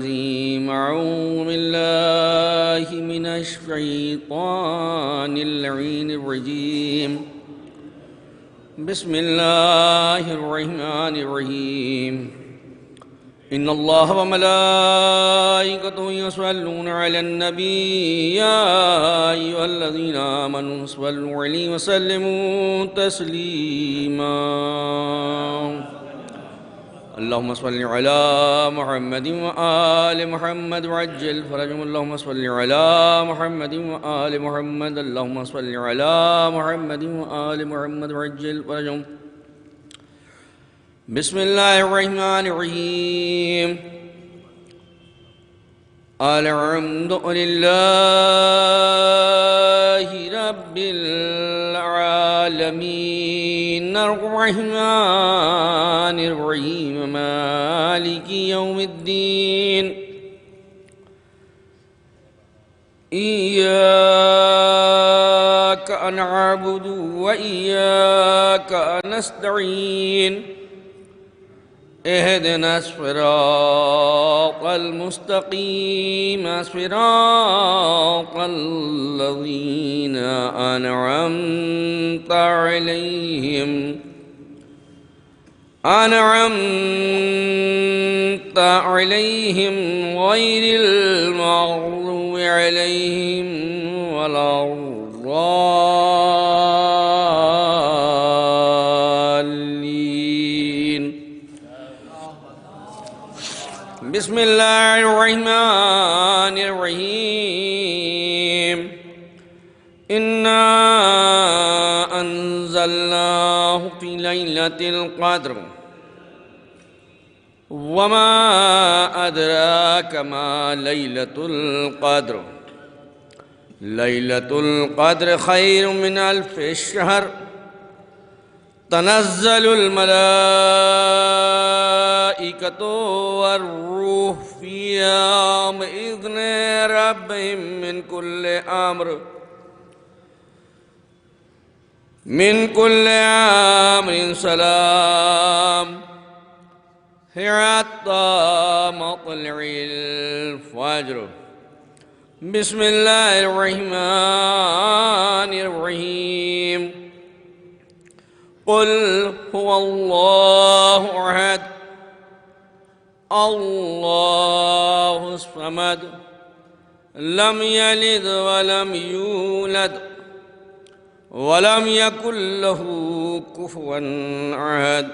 أعوذ بالله من الشيطان اللعين الرجيم بسم الله الرحمن الرحيم إن الله وملائكته يصلون على النبي يا أيها الذين آمنوا صلوا عليه وسلموا تسليما اللهم صل على محمد وآل محمد وعجل فرجهم اللهم صل على محمد وآل محمد اللهم صل على محمد وآل محمد وعجل فرجهم بسم الله الرحمن الرحيم الحمد لله رب العالمين الرحمن الرحيم مالك يوم الدين إياك نعبد وإياك نستعين اهدنا الصراط المستقيم صراط الذين أنعمت عليهم غير المغضوب عليهم ولا الضالين بسم الله الرحمن الرحيم إنا أنزلناه في ليلة القدر وما أدراك ما ليلة القدر ليلة القدر خير من 1000 شهر تنزل الملائكة والروح فيها بإذن ربهم من كل أمر سلام حتى مطلع الفجر بسم الله الرحمن الرحيم قل هو الله أحد الله الصمد لم يلد ولم يولد ولم يكن له كفوا أحد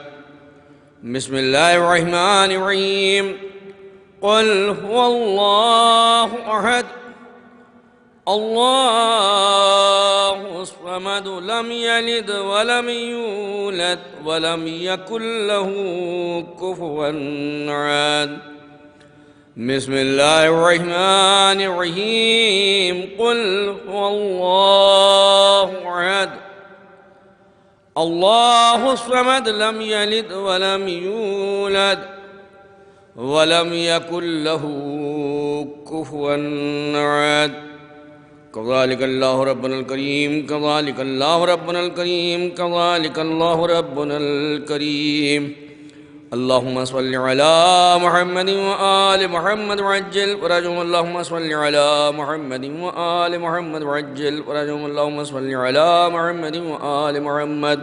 بسم الله الرحمن الرحيم قل هو الله أحد الله الصمد لم يلد ولم يولد ولم يكن له كفوا أحد بسم الله الرحمن الرحيم قل هو الله أحد الله الصمد لم يلد ولم يولد ولم يكن له كفوا أحد كذلك الله ربنا الكريم كذلك الله ربنا الكريم كذلك الله ربنا الكريم اللهم صل على محمد وآل محمد وعجل فرجهم اللهم صل على محمد وآل محمد وعجل فرجهم اللهم صل على محمد وآل محمد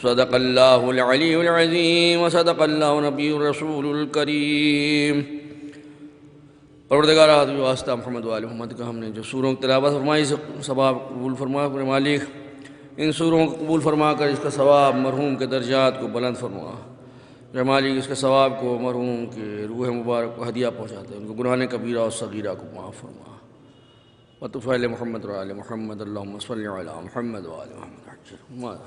صدق الله العلي العظيم وصدق الله نبي الرسول الكريم پروردگار آدمی واسطہ محمد وآل محمد کا ہم نے جو سوروں کی تلاوت فرمائی اس ثواب قبول فرما کر مالک ان سوروں کو قبول فرما کر اس کا ثواب مرحوم کے درجات کو بلند فرما مالک اس کے ثواب کو مرحوم کے روح مبارک کو ہدیہ پہنچاتے ہیں ان کو گناہ کبیرہ اور صغیرہ کو معاف فرما وتب علی محمد وآل محمد اللہم صلی علی محمد وآل محمد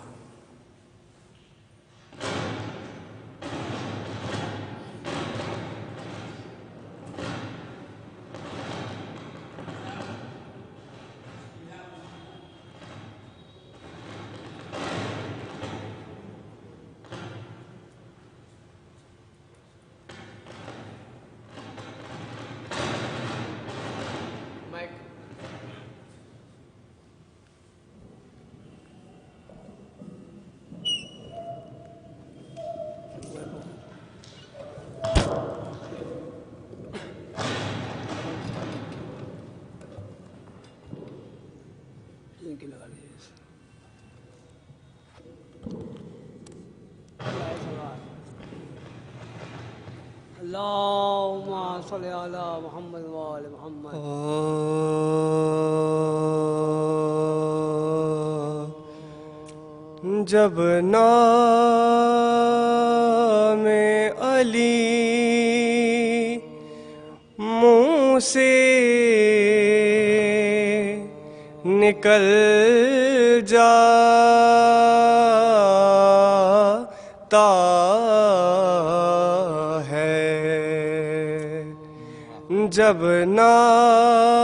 اللهم صل على محمد وآل محمد. جب نام علی منہ سے نکل جاتا ہے، جب نام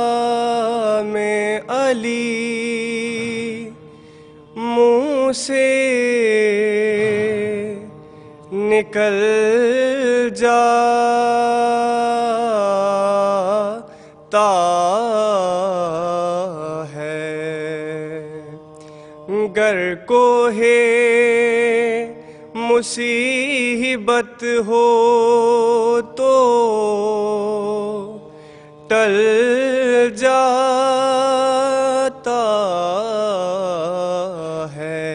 علی منہ سے نکل جاتا ہے، گر کوہ مصیبت ہو تو ٹل جاتا ہے،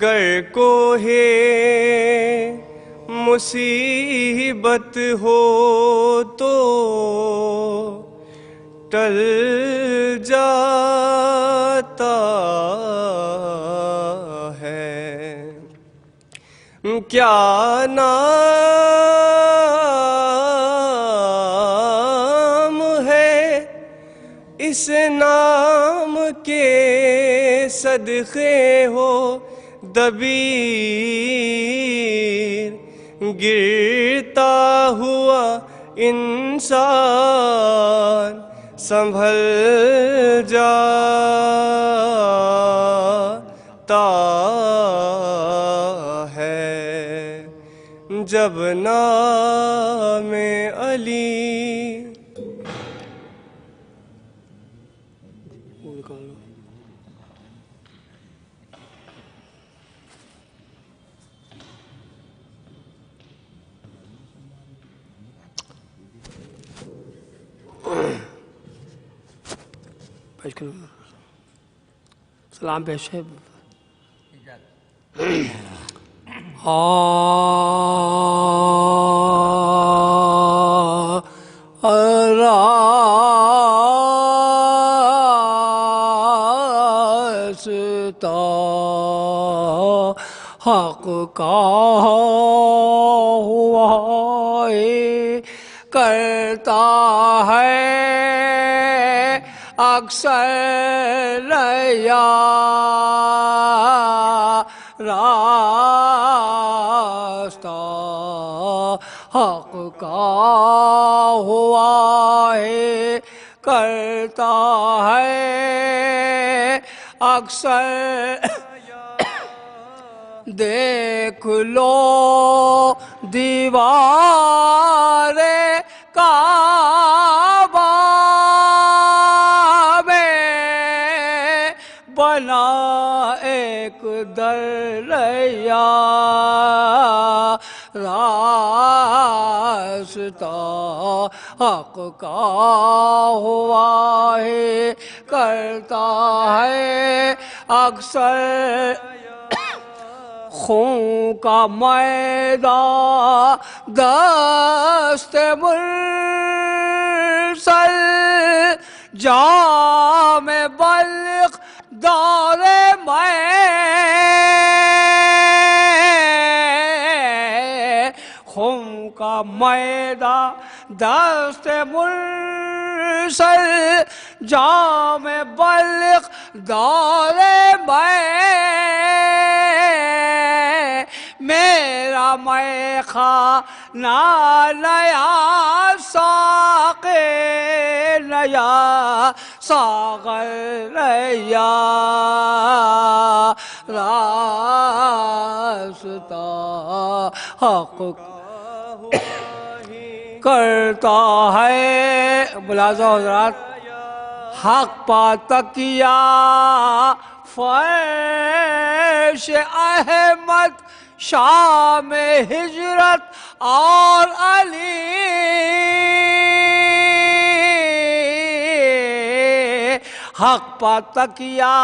گر کوہ مصیبت ہو تو ٹل جاتا ہے، کیا نام ہے اس نام کے صدقے ہو دبیر گرتا ہوا انسان سنبھل جاتا ہے، جب نام علی سلام پیش ہے. راستہ حق کا ہوا کرتا ہے اکثر ریا، راستہ حق کا ہوا ہے کرتا ہے اکثر، دیکھ لو دیوار کعبہ میں بنا ایک دریا، راستہ حق کا ہوا ہے کرتا ہے اکثر، خون کا میدان دست مرسل جام بلق دور میں، خون کا میدان دست مرسل جام بلق دور میں، میرا میں خانہ نیا ساقی نیا ساغر نیا، راستہ حق کرتا ہے. ملاحظہ حضرات، حق پا تکیا فرش احمد شام ہجرت اور علی، حق پا تکیا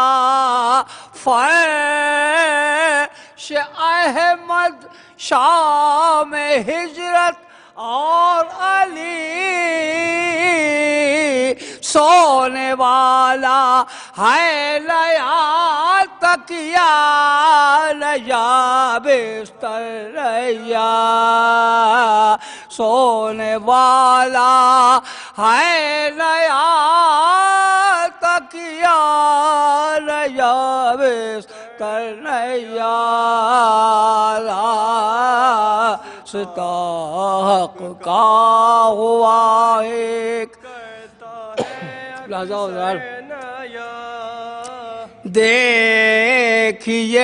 فرش احمد شام ہجرت اور علی سونے والا ہے نیا تکیا نیا بستر نیا سونے والا ہے نیا تکیا نیا بستر نیا راستہ حق کا ہوا ایک لہذا ادھر دیکھیے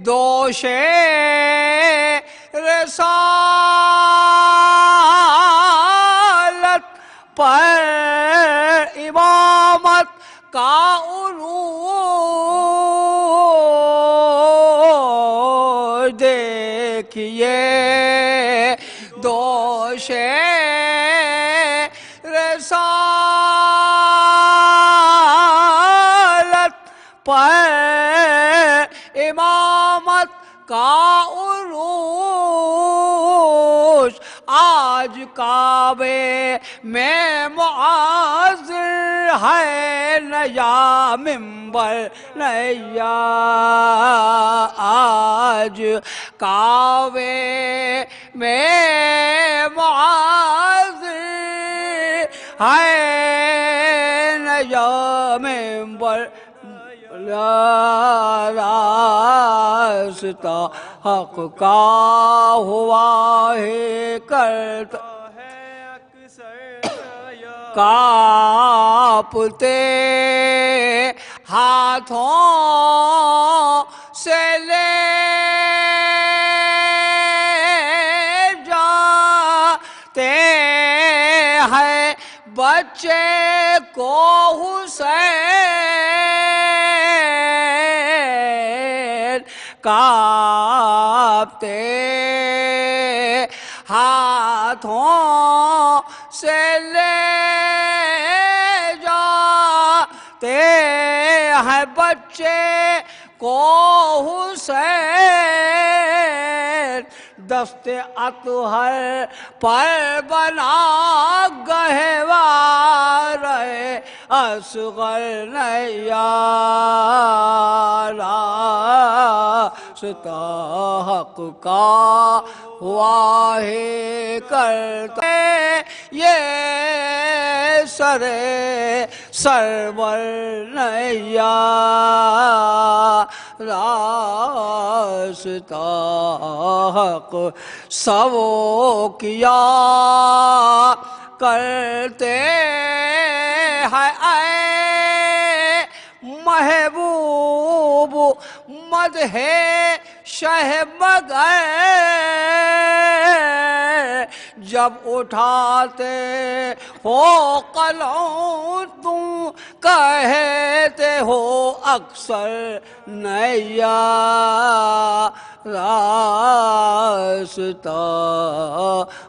دوش رسالت پر امامت کا عروج دیکھیے دوش رسالت پر امامت کا عروج آج کعبے میں معاذر ہے نیا منبر نیا آج کعبے میں معاذر ہے نیا منبر راستہ حق کا ہوا ہے کرتا کانپتے ہاتھوں سے لے جاتے ہیں بچے کو حسین کانپتے ہاتھوں سے لے جاتے ہیں بچے کو حسین دست اطہر پر بنا گہوار اصغر نیا راستہ حق کا ہوا ہے کرتے یہ سرور نیا راستہ حق سو کیا کرتے ہیں اے محبوب مدح شہ مگر جب اٹھاتے ہو قلم تم کہتے ہو اکثر نیا راستہ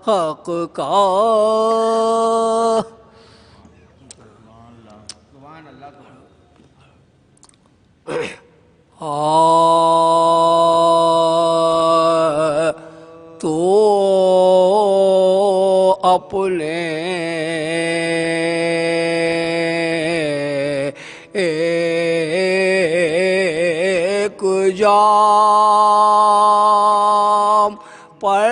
حق کا تو اپنے ایک جام پر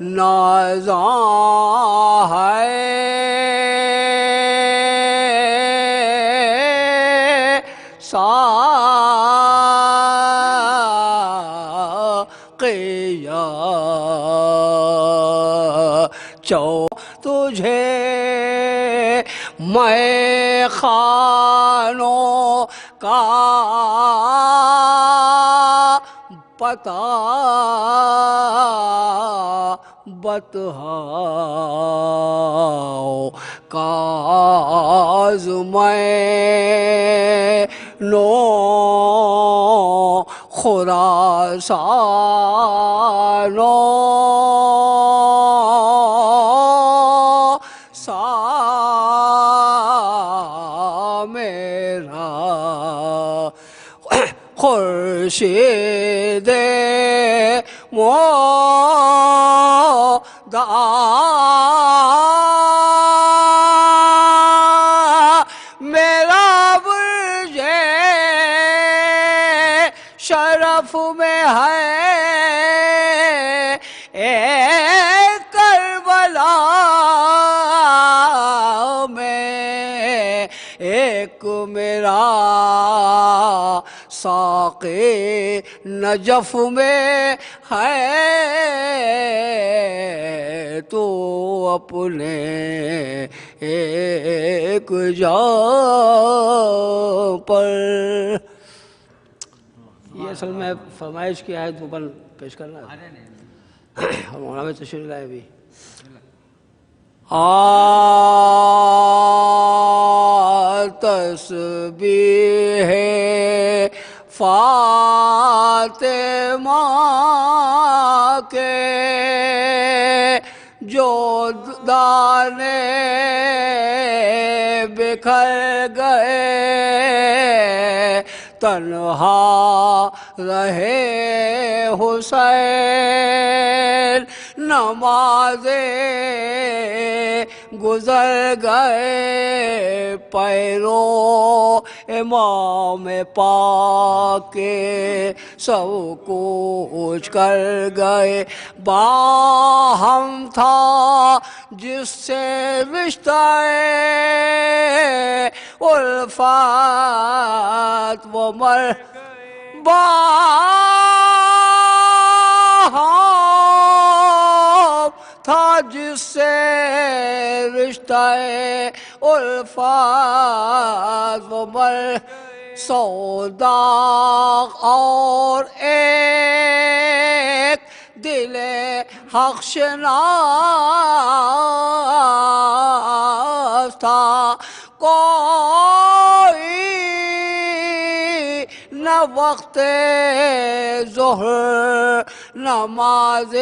نازاں ہے ساقیا تجھے میں خانوں کا پتہ بتاؤ کاز میں نو خراسانو سا میرا خورشید مودع میرا برج شرف میں ہے ایک کربلا میں ایک میرا ساقی نجف میں ہے تو اپنے ایک جا پر. یہ اصل میں فرمائش کی آیت اوپر پیش کرنا ہے. مولانا میں تشریح لائے بھی تسبیح فاطمہ کے جو دانے بکھر گئے تنہا رہے حسین نمازیں گزر گئے پیرو امام پاک کے سب کچھ کر گئے. باہم تھا جس سے رشتہ الفت وہ مر باہم تھا جس سے رشتہ الفت وہ مر سودا اور ایک دل حق شناس تھا کوئی نہ وقت ظہر نماز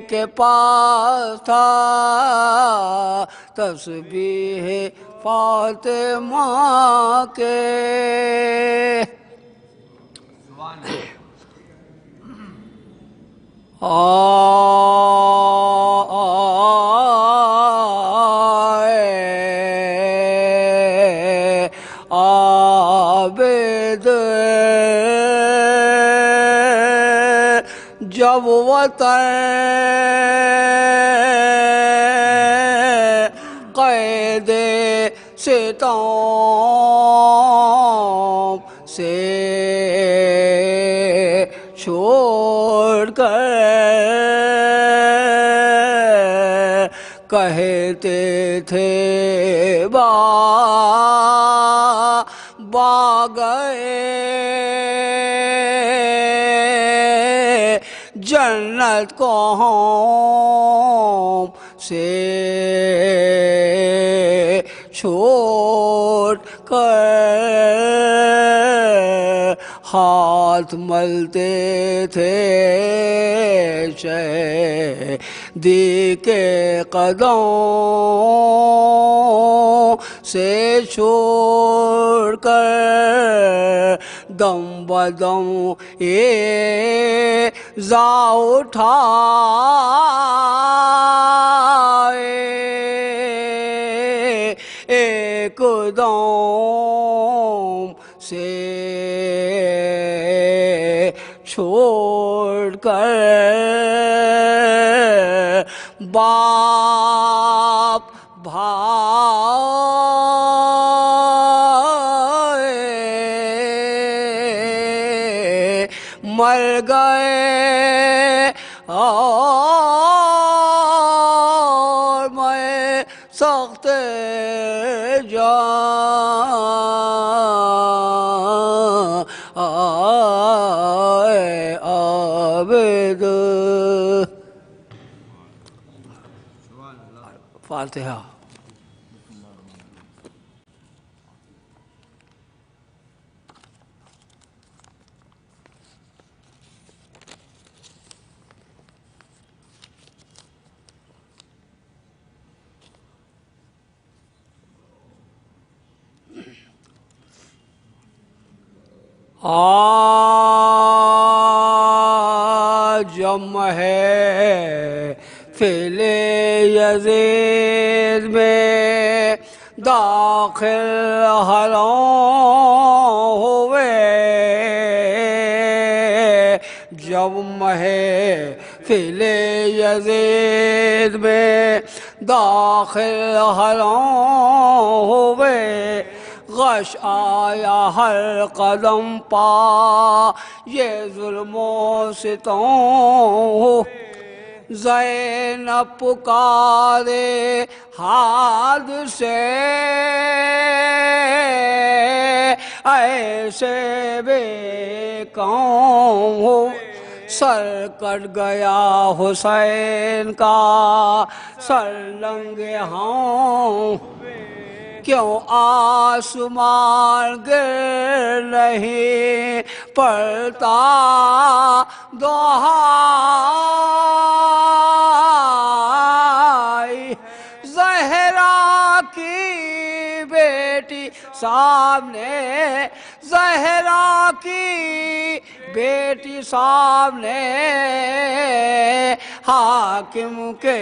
کے پاس تھا تسبیح فاطمہ کے. عابد جب وطن قید ستم سے چھوڑ کر کہتے تھے گئے جنت کو ہم سے چھوڑ کر ہاتھ ملتے تھے شہیدی کے قدم سے چھوڑ کر دم بدم یہ زا اٹھائے ایک دم سے چھوڑ کر باپ بھائی مر گئے اور میں سخت جان عابد. فاتحہ. آ محفل یزید میں داخل ہلاں ہوئے، جب محفل یزید میں داخل ہلاں ہوئے، غش آیا ہر قدم پا یہ ظلم و ستم، زینب پکارے حادثے ایسے بے کام ہو، سر کٹ گیا حسین کا سر لنگے ہاں، کیوں آسمان گر نہیں پڑتا دہائی، زہرا کی بیٹی سامنے، زہرا کی بیٹی سامنے، حاکم کے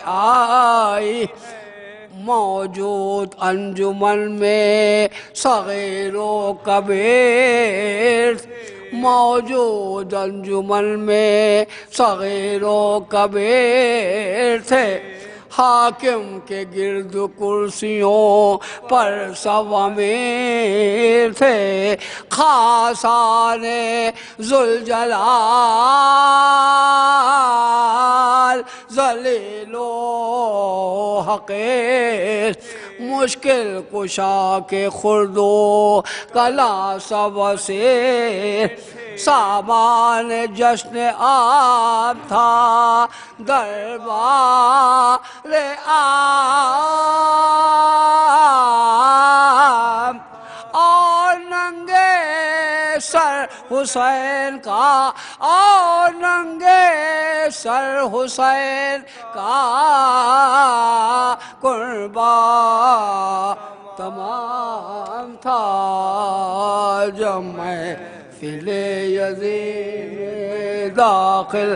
آئی، موجود انجمن میں صغیر و کبیر، موجود انجمن میں صغیر و کبیر تھے، حاکم کے گرد کرسیوں پر سب امیر تھے، خاصان ذوالجلال ذلیل و حقیر، مشکل کشا کے خرد و کلا سب اسیر، سامان جشن عام تھا دربار عام، اور ننگے سر حسین کا، اور ننگے سر حسین کا قربان تمام تھا، جب محفل یزید داخل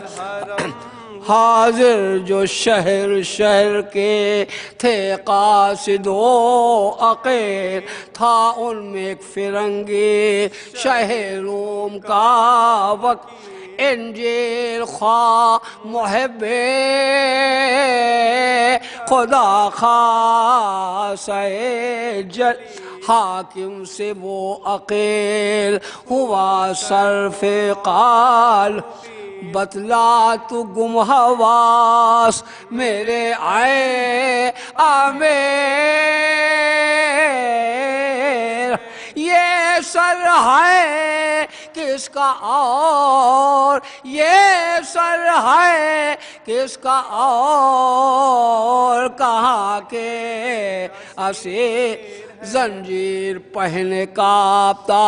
حاضر جو شہر شہر کے تھے قاصد و عقیل، تھا ان میں ایک فرنگی شہر روم کا وقت، انجیل خواہ محب خدا خاصہ جل، حاکم سے وہ عقیل ہوا صرف قال، بتلا تو گم حواس میرے آئے امیر، یہ سر ہے کس کا اور یہ سر ہے کس کا اور کہاں کے اسیر، زنجیر پہنے کانپتا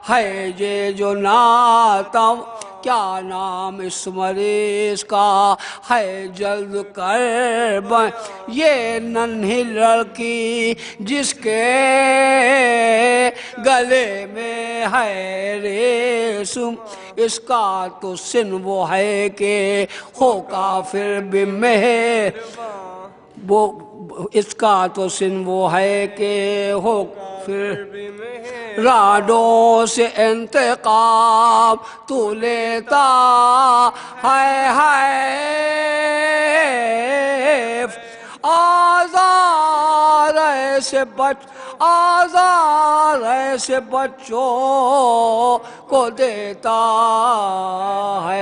ہے یہ جو ناتم، کیا نام اس مریض کا ہے جلد کر بن، یہ ننھی لڑکی جس کے گلے میں ہے ریشم، اس کا تو سن وہ ہے کہ ہو کافر بمہر، وہ اس کا تو سن وہ ہے کہ ہو پھر راڈوں سے انتقام تو لیتا ہے، آزار ایسے آزار ایسے بچوں کو دیتا ہے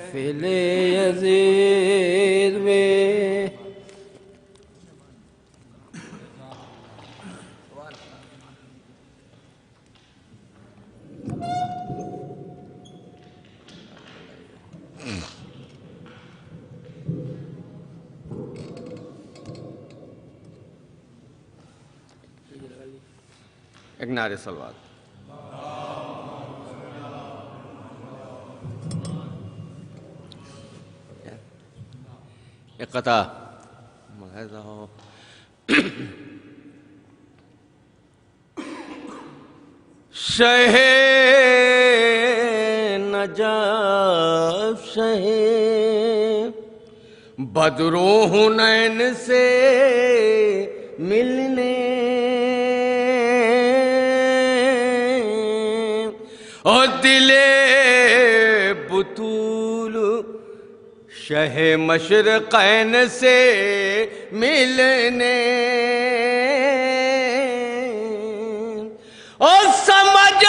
محفل یزید میں۔ ایک نعرے صلوات۔ ایک قطع ملاحظہ ہو، شہر شہ بدر و حنین سے ملنے اور دل بطول شہ مشرقین سے ملنے اور سمجھ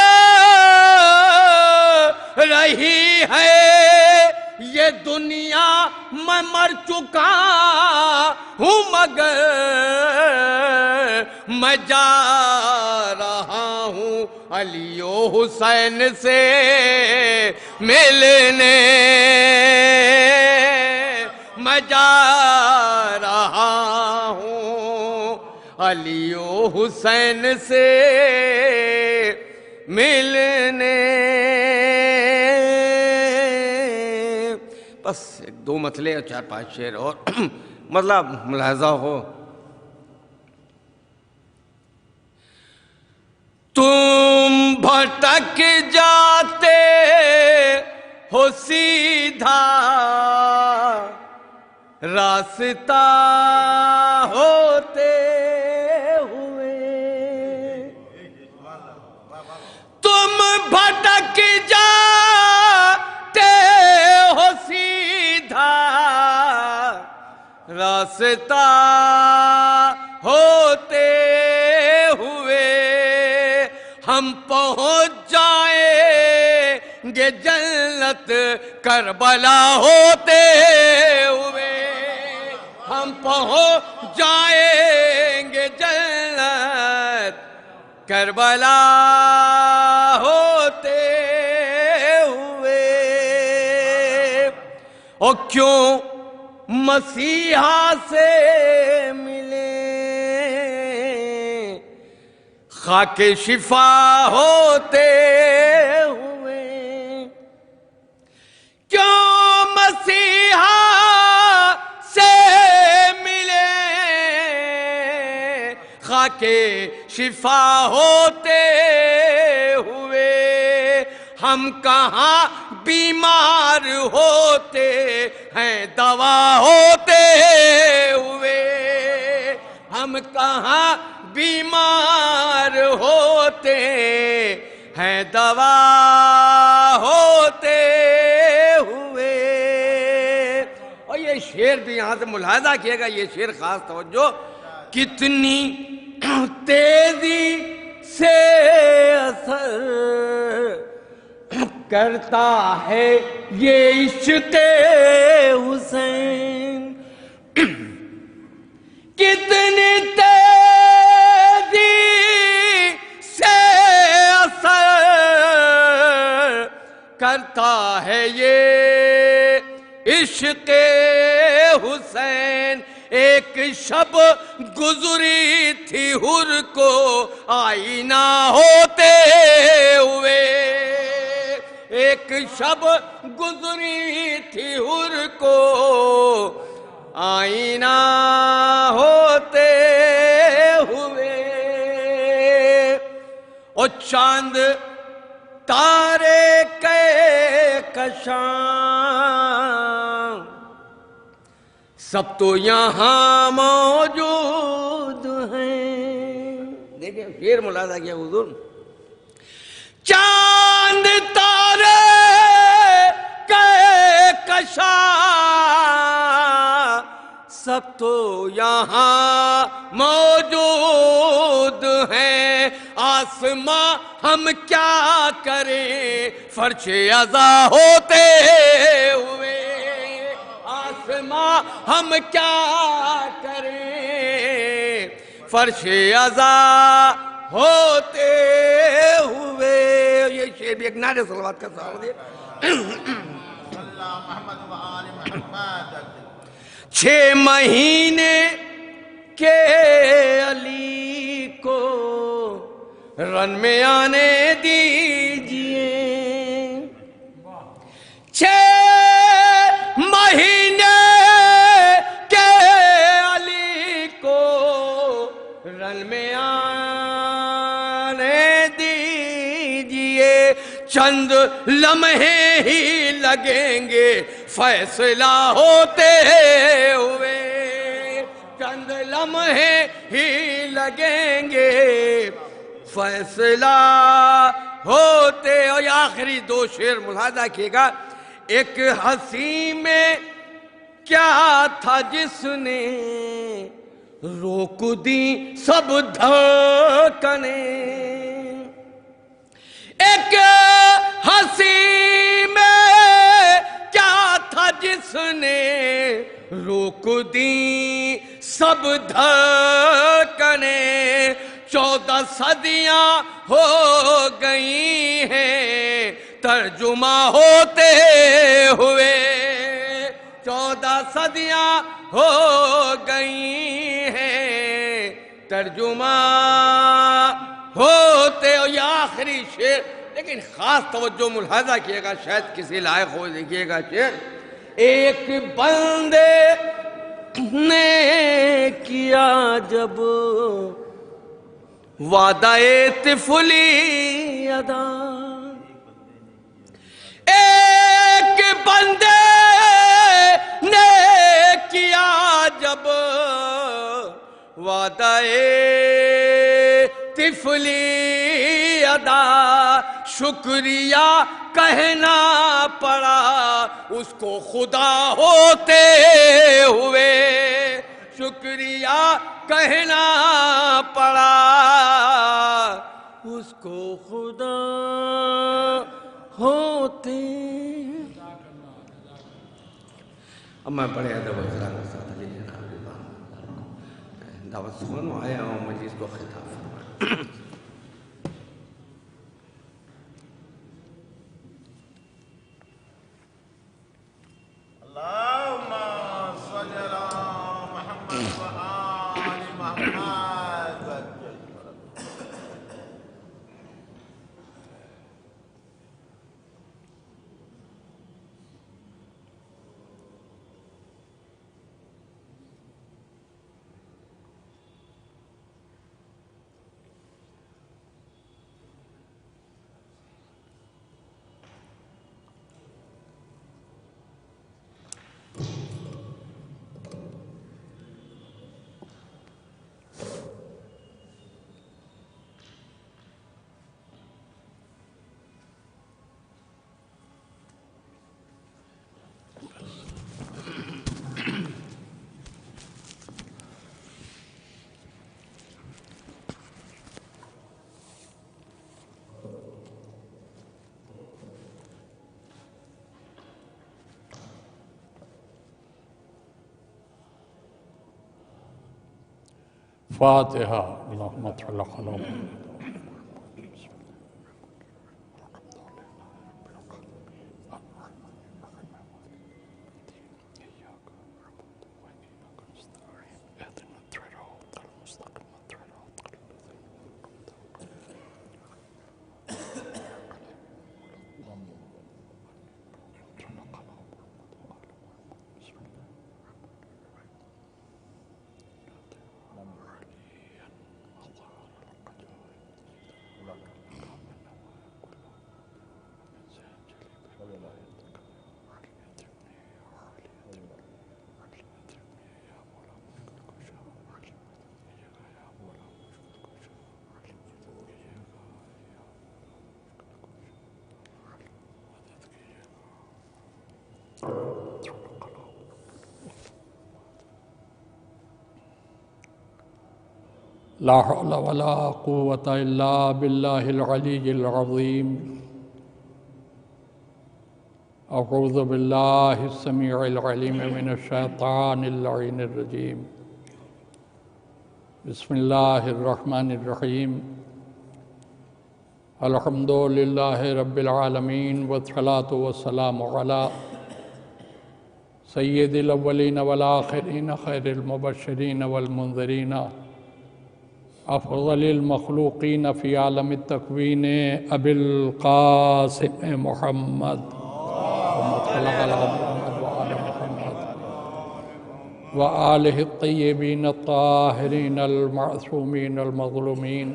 رہی ہے یہ دنیا میں مر چکا ہوں مگر میں جا رہا ہوں علی و حسین سے ملنے میں جا رہا ہوں علی و حسین سے ملنے بس ایک دو مطلے اور 4-5 شعر اور مطلب ملاحظہ ہو تم بھٹک جاتے ہو سیدھا راستہ ہوتے ہوئے تم بھٹک جاتے ہو سیدھا راستہ ہوتے ہوئے ہم پہنچ جائیں گے جنت کربلا ہوتے ہوئے ہم پہنچ جائیں گے جنت کربلا ہوتے ہوئے اور کیوں مسیحا سے ملے خاک شفا ہوتے ہوئے کیوں مسیحا سے ملے خاک شفا ہوتے ہوئے ہم کہاں بیمار ہوتے ہیں دوا ہوتے ہوئے ہم کہاں بیمار ہوتے ہیں دوا ہوتے ہوئے اور یہ شعر بھی یہاں سے ملاحظہ کیے گا یہ شعر خاص توجہ کتنی تیزی سے اثر کرتا ہے یہ عشق حسین کتنی تیزی سے اثر کرتا ہے یہ عشق حسین ایک شب گزری تھی حر کو آئینہ ہوتے ہوئے ایک شب گزری تھی حر کو آئینہ ہوتے ہوئے اور چاند تارے کے کشاں سب تو یہاں موجود ہیں دیکھیں شعر ملاحظہ کیا حضور چاند تارے کے کشاں سب تو یہاں موجود ہیں آسماں ہم کیا کریں فرش ازا ہوتے ہوئے آسماں ہم کیا کریں فرش ازا ہوتے ہوئے یہ شعر بھی ایک نعرہ صلوات کا سہارا دے 6 مہینے کے علی کو رن میں آنے دیجئے 6 مہینے کے علی کو رن میں آنے دیجئے چند لمحے ہی لگیں گے فیصلہ ہوتے ہوئے، چند لمحے ہی لگیں گے فیصلہ ہوتے۔ اور یہ آخری دو شعر ملاحظہ کیے گا، ایک ہنسی میں کیا تھا جس نے روک دی سب دھڑکنیں، ایک ہنسی میں کیا تھا جس نے روک دی سب دھڑکنیں، 14 صدیاں ہو گئی ہیں ترجمہ ہوتے ہوئے، 14 صدیاں ہو گئی ہیں ترجمہ ہوتے۔ اور یہ آخری شعر، لیکن خاص توجہ ملاحظہ کیے گا، شاید کسی لائق ہو دیکھیے گا شعر، ایک بندے نے کیا جب وعدہ طفلی ادا، ایک بندے نے کیا جب وعدہ طفلی ادا، شکریہ کہنا پڑا اس کو خدا ہوتے ہوئے، شکریہ کہنا پڑا اس کو خدا ہوتے۔ اب میں بڑے ادب و احترام کے ساتھ علی جناب دعوت سنو آیا ہوں مجلس کو خطاب فرمائیں۔ اللہم صلی علی محمد و آل محمد۔ فاتحہ۔ اللہم صل علی محمد۔ لا حول ولا قوة إلا بالله العلي العظيم. أعوذ بالله السميع العليم من الشيطان اللعين الرجيم. بسم الله الرحمن الرحيم. الحمد لله رب العالمين والصلاة والسلام على سيد الأولين والآخرين خير المبشرين والمنذرين افضل المخلوقین فی عالم التکوین ابی القاسم محمد وآلہ الطیبین الطاہرین المعصومین المظلومین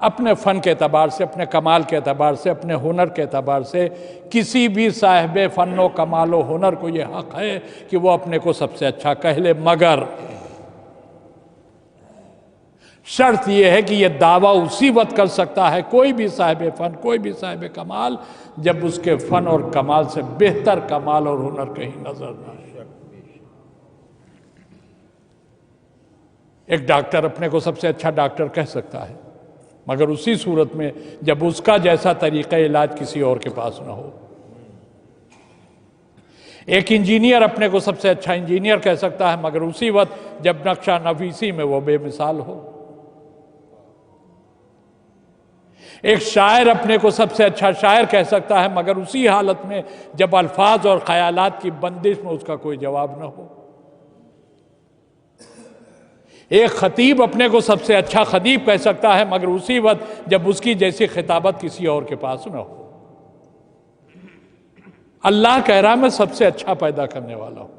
اپنے فن کے اعتبار سے، اپنے کمال کے اعتبار سے، اپنے ہنر کے اعتبار سے کسی بھی صاحب فن و کمال و ہنر کو یہ حق ہے کہ وہ اپنے کو سب سے اچھا کہہ لے، مگر شرط یہ ہے کہ یہ دعویٰ اسی وقت کر سکتا ہے کوئی بھی صاحب فن، کوئی بھی صاحب کمال، جب اس کے فن اور کمال سے بہتر کمال اور ہنر کہیں نظر نہ آئے۔ ایک ڈاکٹر اپنے کو سب سے اچھا ڈاکٹر کہہ سکتا ہے، مگر اسی صورت میں جب اس کا جیسا طریقہ علاج کسی اور کے پاس نہ ہو۔ ایک انجینئر اپنے کو سب سے اچھا انجینئر کہہ سکتا ہے، مگر اسی وقت جب نقشہ نویسی میں وہ بے مثال ہو۔ ایک شاعر اپنے کو سب سے اچھا شاعر کہہ سکتا ہے، مگر اسی حالت میں جب الفاظ اور خیالات کی بندش میں اس کا کوئی جواب نہ ہو۔ ایک خطیب اپنے کو سب سے اچھا خطیب کہہ سکتا ہے، مگر اسی وقت جب اس کی جیسی خطابت کسی اور کے پاس نہ ہو۔ اللہ کہہ رہا میں سب سے اچھا پیدا کرنے والا ہوں۔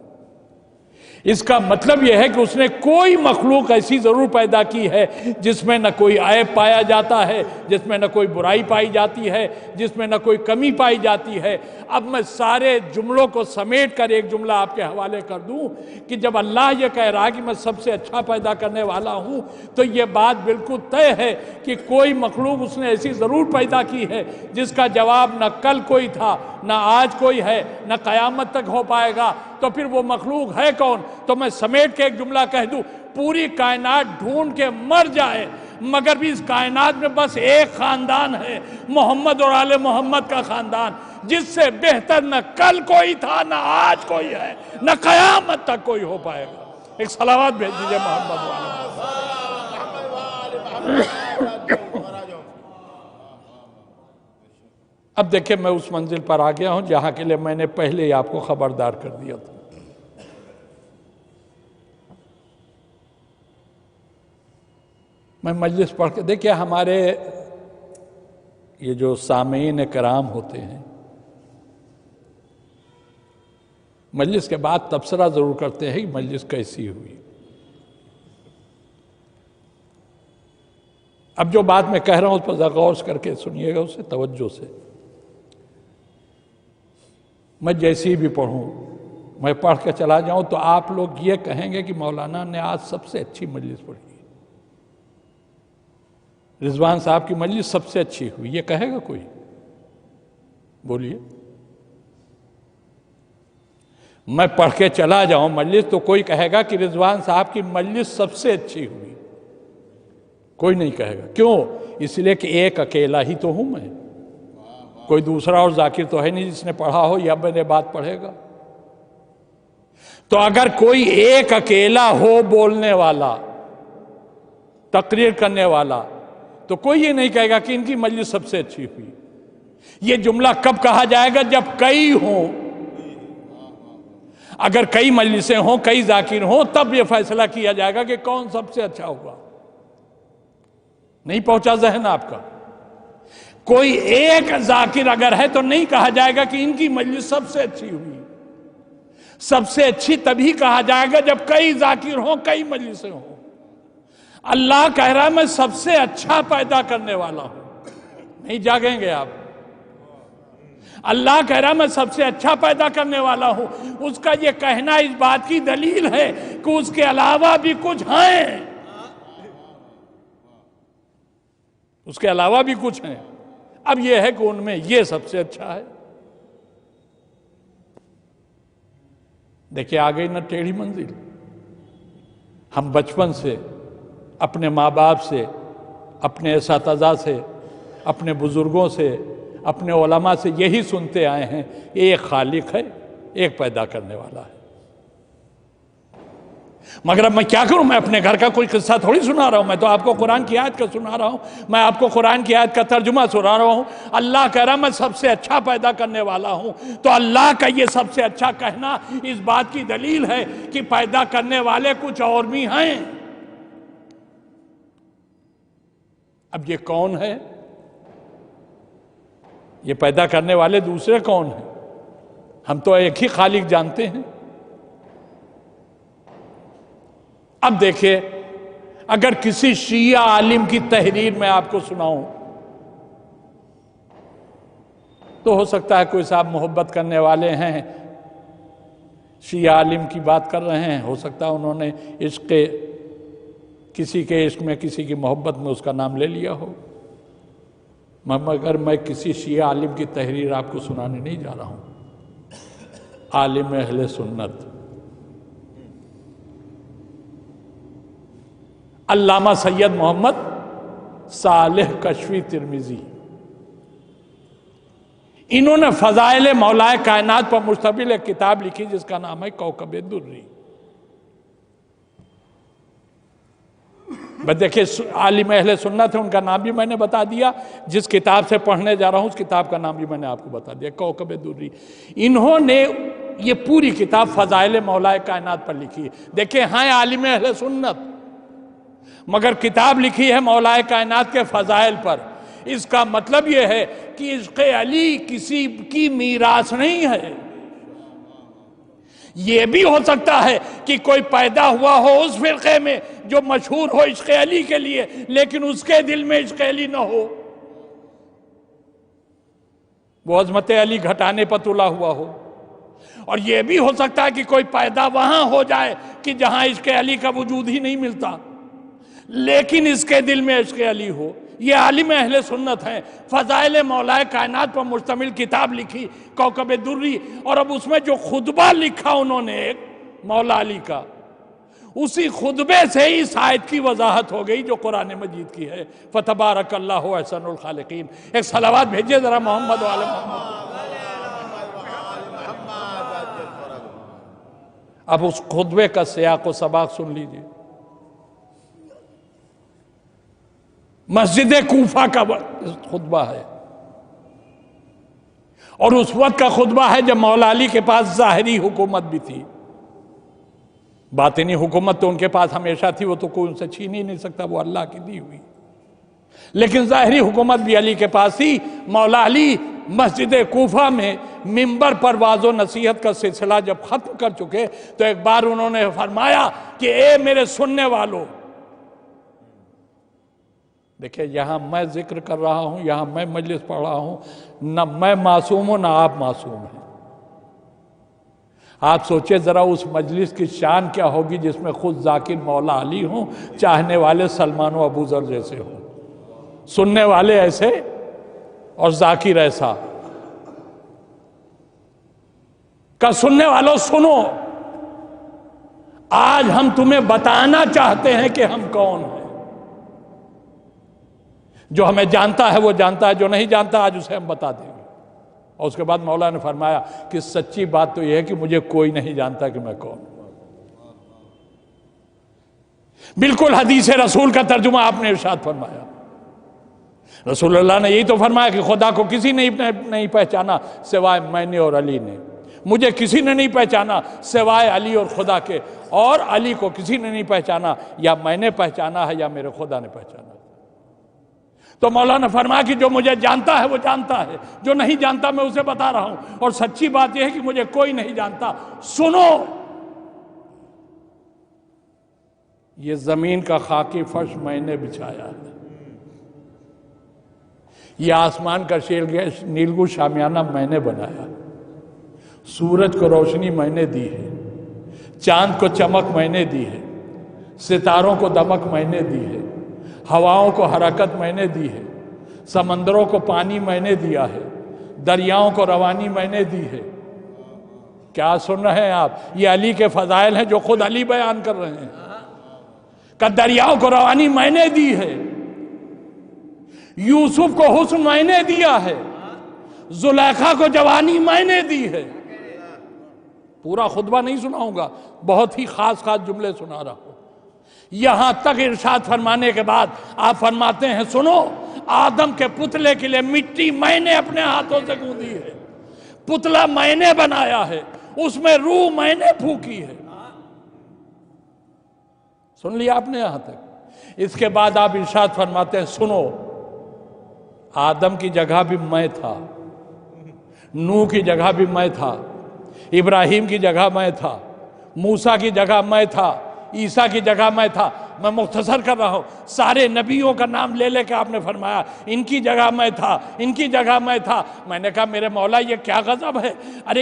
اس کا مطلب یہ ہے کہ اس نے کوئی مخلوق ایسی ضرور پیدا کی ہے جس میں نہ کوئی عیب پایا جاتا ہے، جس میں نہ کوئی برائی پائی جاتی ہے، جس میں نہ کوئی کمی پائی جاتی ہے۔ اب میں سارے جملوں کو سمیٹ کر ایک جملہ آپ کے حوالے کر دوں کہ جب اللہ یہ کہہ رہا کہ میں سب سے اچھا پیدا کرنے والا ہوں، تو یہ بات بالکل طے ہے کہ کوئی مخلوق اس نے ایسی ضرور پیدا کی ہے جس کا جواب نہ کل کوئی تھا، نہ آج کوئی ہے، نہ قیامت تک ہو پائے گا۔ تو پھر وہ مخلوق ہے کون؟ تو میں سمیٹ کے ایک جملہ کہہ دوں، پوری کائنات ڈھونڈ کے مر جائے مگر بھی اس کائنات میں بس ایک خاندان ہے، محمد اور آل محمد کا خاندان، جس سے بہتر نہ کل کوئی تھا، نہ آج کوئی ہے، نہ قیامت تک کوئی ہو پائے گا۔ ایک صلوات بھیج دیجئے محمد و آل محمد۔ اب دیکھیں میں اس منزل پر آ گیا ہوں جہاں کے لیے میں نے پہلے ہی آپ کو خبردار کر دیا تھا۔ میں مجلس پڑھ کے دیکھیں، ہمارے یہ جو سامعین کرام ہوتے ہیں مجلس کے بعد تبصرہ ضرور کرتے ہیں کہ مجلس کیسی ہوئی۔ اب جو بات میں کہہ رہا ہوں اس پر ذرا غور کر کے سنیے گا، اسے توجہ سے۔ میں جیسی بھی پڑھوں، میں پڑھ کے چلا جاؤں تو آپ لوگ یہ کہیں گے کہ مولانا نے آج سب سے اچھی مجلس پڑھی، رضوان صاحب کی مجلس سب سے اچھی ہوئی، یہ کہے گا کوئی؟ بولیے۔ میں پڑھ کے چلا جاؤں مجلس تو کوئی کہے گا کہ رضوان صاحب کی مجلس سب سے اچھی ہوئی؟ کوئی نہیں کہے گا۔ کیوں؟ اس لیے کہ ایک اکیلا ہی تو ہوں میں، کوئی دوسرا اور ذاکر تو ہے نہیں جس نے پڑھا ہو یا میرے بات پڑھے گا۔ تو اگر کوئی ایک اکیلا ہو بولنے والا، تقریر کرنے والا، تو کوئی یہ نہیں کہے گا کہ ان کی مجلس سب سے اچھی ہوئی۔ یہ جملہ کب کہا جائے گا؟ جب کئی ہوں۔ اگر کئی مجلسیں ہوں، کئی ذاکر ہوں، تب یہ فیصلہ کیا جائے گا کہ کون سب سے اچھا ہوا۔ نہیں پہنچا ذہن آپ کا؟ کوئی ایک ذاکر اگر ہے تو نہیں کہا جائے گا کہ ان کی مجلس سب سے اچھی ہوئی۔ سب سے اچھی تبھی کہا جائے گا جب کئی ذاکر ہوں، کئی مجلسیں ہوں۔ اللہ کہہ رہا ہے میں سب سے اچھا پیدا کرنے والا ہوں۔ نہیں جاگیں گے آپ؟ اللہ کہہ رہا ہے میں سب سے اچھا پیدا کرنے والا ہوں۔ اس کا یہ کہنا اس بات کی دلیل ہے کہ اس کے علاوہ بھی کچھ ہیں، اس کے علاوہ بھی کچھ ہیں۔ اب یہ ہے کہ ان میں یہ سب سے اچھا ہے۔ دیکھیں آ گئی نہ ٹیڑھی منزل۔ ہم بچپن سے اپنے ماں باپ سے، اپنے اساتذہ سے، اپنے بزرگوں سے، اپنے علماء سے یہی سنتے آئے ہیں، ایک خالق ہے، ایک پیدا کرنے والا ہے۔ مگر اب میں کیا کروں؟ میں اپنے گھر کا کوئی قصہ تھوڑی سنا رہا ہوں، میں تو آپ کو قرآن کی آیت کا سنا رہا ہوں، میں آپ کو قرآن کی آیت کا ترجمہ سنا رہا ہوں۔ اللہ کہہ رہا میں سب سے اچھا پیدا کرنے والا ہوں۔ تو اللہ کا یہ سب سے اچھا کہنا اس بات کی دلیل ہے کہ پیدا کرنے والے کچھ اور بھی ہیں۔ اب یہ کون ہے؟ یہ پیدا کرنے والے دوسرے کون ہیں؟ ہم تو ایک ہی خالق جانتے ہیں۔ اب دیکھیں اگر کسی شیعہ عالم کی تحریر میں آپ کو سناؤں تو ہو سکتا ہے کوئی صاحب محبت کرنے والے ہیں، شیعہ عالم کی بات کر رہے ہیں، ہو سکتا ہے انہوں نے کسی کے عشق میں، کسی کی محبت میں اس کا نام لے لیا ہو، مگر میں کسی شیعہ عالم کی تحریر آپ کو سنانے نہیں جا رہا ہوں۔ عالم اہل سنت علامہ سید محمد صالح کشفی ترمذی، انہوں نے فضائل مولائے کائنات پر مشتمل ایک کتاب لکھی جس کا نام ہے کوکب دری۔ بس دیکھیں عالم اہل سنت ہے، ان کا نام بھی میں نے بتا دیا، جس کتاب سے پڑھنے جا رہا ہوں اس کتاب کا نام بھی میں نے آپ کو بتا دیا، کوکب دری۔ انہوں نے یہ پوری کتاب فضائل مولائے کائنات پر لکھی ہے۔ دیکھیں ہاں عالم اہل سنت، مگر کتاب لکھی ہے مولائے کائنات کے فضائل پر۔ اس کا مطلب یہ ہے کہ عشق علی کسی کی میراث نہیں ہے۔ یہ بھی ہو سکتا ہے کہ کوئی پیدا ہوا ہو اس فرقے میں جو مشہور ہو عشق علی کے لیے، لیکن اس کے دل میں عشق علی نہ ہو، وہ عظمت علی گھٹانے پر تلا ہوا ہو۔ اور یہ بھی ہو سکتا ہے کہ کوئی پیدا وہاں ہو جائے کہ جہاں عشق علی کا وجود ہی نہیں ملتا، لیکن اس کے دل میں عشق علی ہو۔ یہ عالم اہل سنت ہیں، فضائل مولائے کائنات پر مشتمل کتاب لکھی کوکب دری، اور اب اس میں جو خطبہ لکھا انہوں نے ایک مولا علی کا، اسی خطبے سے ہی اس آیت کی وضاحت ہو گئی جو قرآن مجید کی ہے، فتبارک اللہ احسن الخالقین۔ ایک صلوات بھیجیے ذرا محمد وعلی محمد۔ اب اس خطبے کا سیاق و سباق سن لیجیے۔ مسجد کوفہ کا خطبہ ہے، اور اس وقت کا خطبہ ہے جب مولا علی کے پاس ظاہری حکومت بھی تھی، باطنی حکومت تو ان کے پاس ہمیشہ تھی، وہ تو کوئی ان سے چھین ہی نہیں سکتا، وہ اللہ کی دی ہوئی، لیکن ظاہری حکومت بھی علی کے پاس تھی۔ مولا علی مسجد کوفہ میں منبر پر واعظ و نصیحت کا سلسلہ جب ختم کر چکے تو ایک بار انہوں نے فرمایا کہ اے میرے سننے والوں، دیکھیں یہاں میں ذکر کر رہا ہوں، یہاں میں مجلس پڑھ رہا ہوں، نہ میں معصوم ہوں نہ آپ معصوم ہیں۔ آپ سوچیں ذرا اس مجلس کی شان کیا ہوگی جس میں خود ذاکر مولا علی ہوں، چاہنے والے سلمان و ابو ذر جیسے ہوں، سننے والے ایسے اور ذاکر ایسا۔ کہ سننے والوں سنو، آج ہم تمہیں بتانا چاہتے ہیں کہ ہم کون ہیں۔ جو ہمیں جانتا ہے وہ جانتا ہے، جو نہیں جانتا آج اسے ہم بتا دیں گے۔ اور اس کے بعد مولا نے فرمایا کہ سچی بات تو یہ ہے کہ مجھے کوئی نہیں جانتا کہ میں کون ہوں۔ بالکل حدیث رسول کا ترجمہ آپ نے ارشاد فرمایا۔ رسول اللہ نے یہی تو فرمایا کہ خدا کو کسی نے نہیں پہچانا سوائے میں نے اور علی نے، مجھے کسی نے نہیں پہچانا سوائے علی اور خدا کے، اور علی کو کسی نے نہیں پہچانا، یا میں نے پہچانا ہے یا میرے خدا نے پہچانا۔ تو مولا نے فرمایا کہ جو مجھے جانتا ہے وہ جانتا ہے، جو نہیں جانتا میں اسے بتا رہا ہوں، اور سچی بات یہ ہے کہ مجھے کوئی نہیں جانتا۔ سنو، یہ زمین کا خاکی فرش میں نے بچھایا ہے، یہ آسمان کا نیلگو شامیانہ میں نے بنایا، سورج کو روشنی میں نے دی ہے، چاند کو چمک میں نے دی ہے، ستاروں کو دمک میں نے دی ہے، ہواؤں کو حرکت میں نے دی ہے، سمندروں کو پانی میں نے دیا ہے، دریاؤں کو روانی میں نے دی ہے۔ کیا سن رہے ہیں آپ؟ یہ علی کے فضائل ہیں جو خود علی بیان کر رہے ہیں کہ دریاؤں کو روانی میں نے دی ہے، یوسف کو حسن میں نے دیا ہے، زلیخا کو جوانی میں نے دی ہے۔ پورا خطبہ نہیں سناؤں گا، بہت ہی خاص جملے سنا رہا ہوں۔ یہاں تک ارشاد فرمانے کے بعد آپ فرماتے ہیں سنو، آدم کے پتلے کے لیے مٹی میں نے اپنے ہاتھوں سے گوندھی ہے، پتلا میں نے بنایا ہے، اس میں روح میں نے پھونکی ہے۔ سن لیا آپ نے یہاں تک؟ اس کے بعد آپ ارشاد فرماتے ہیں سنو، آدم کی جگہ بھی میں تھا، نوح کی جگہ بھی میں تھا، ابراہیم کی جگہ میں تھا، موسیٰ کی جگہ میں تھا، عیسیٰ کی جگہ میں تھا، میں مختصر کر رہا ہوں، سارے نبیوں کا نام لے لے کے آپ نے فرمایا ان کی جگہ میں تھا، ان کی جگہ میں تھا۔ میں نے کہا میرے مولا یہ کیا غضب ہے، ارے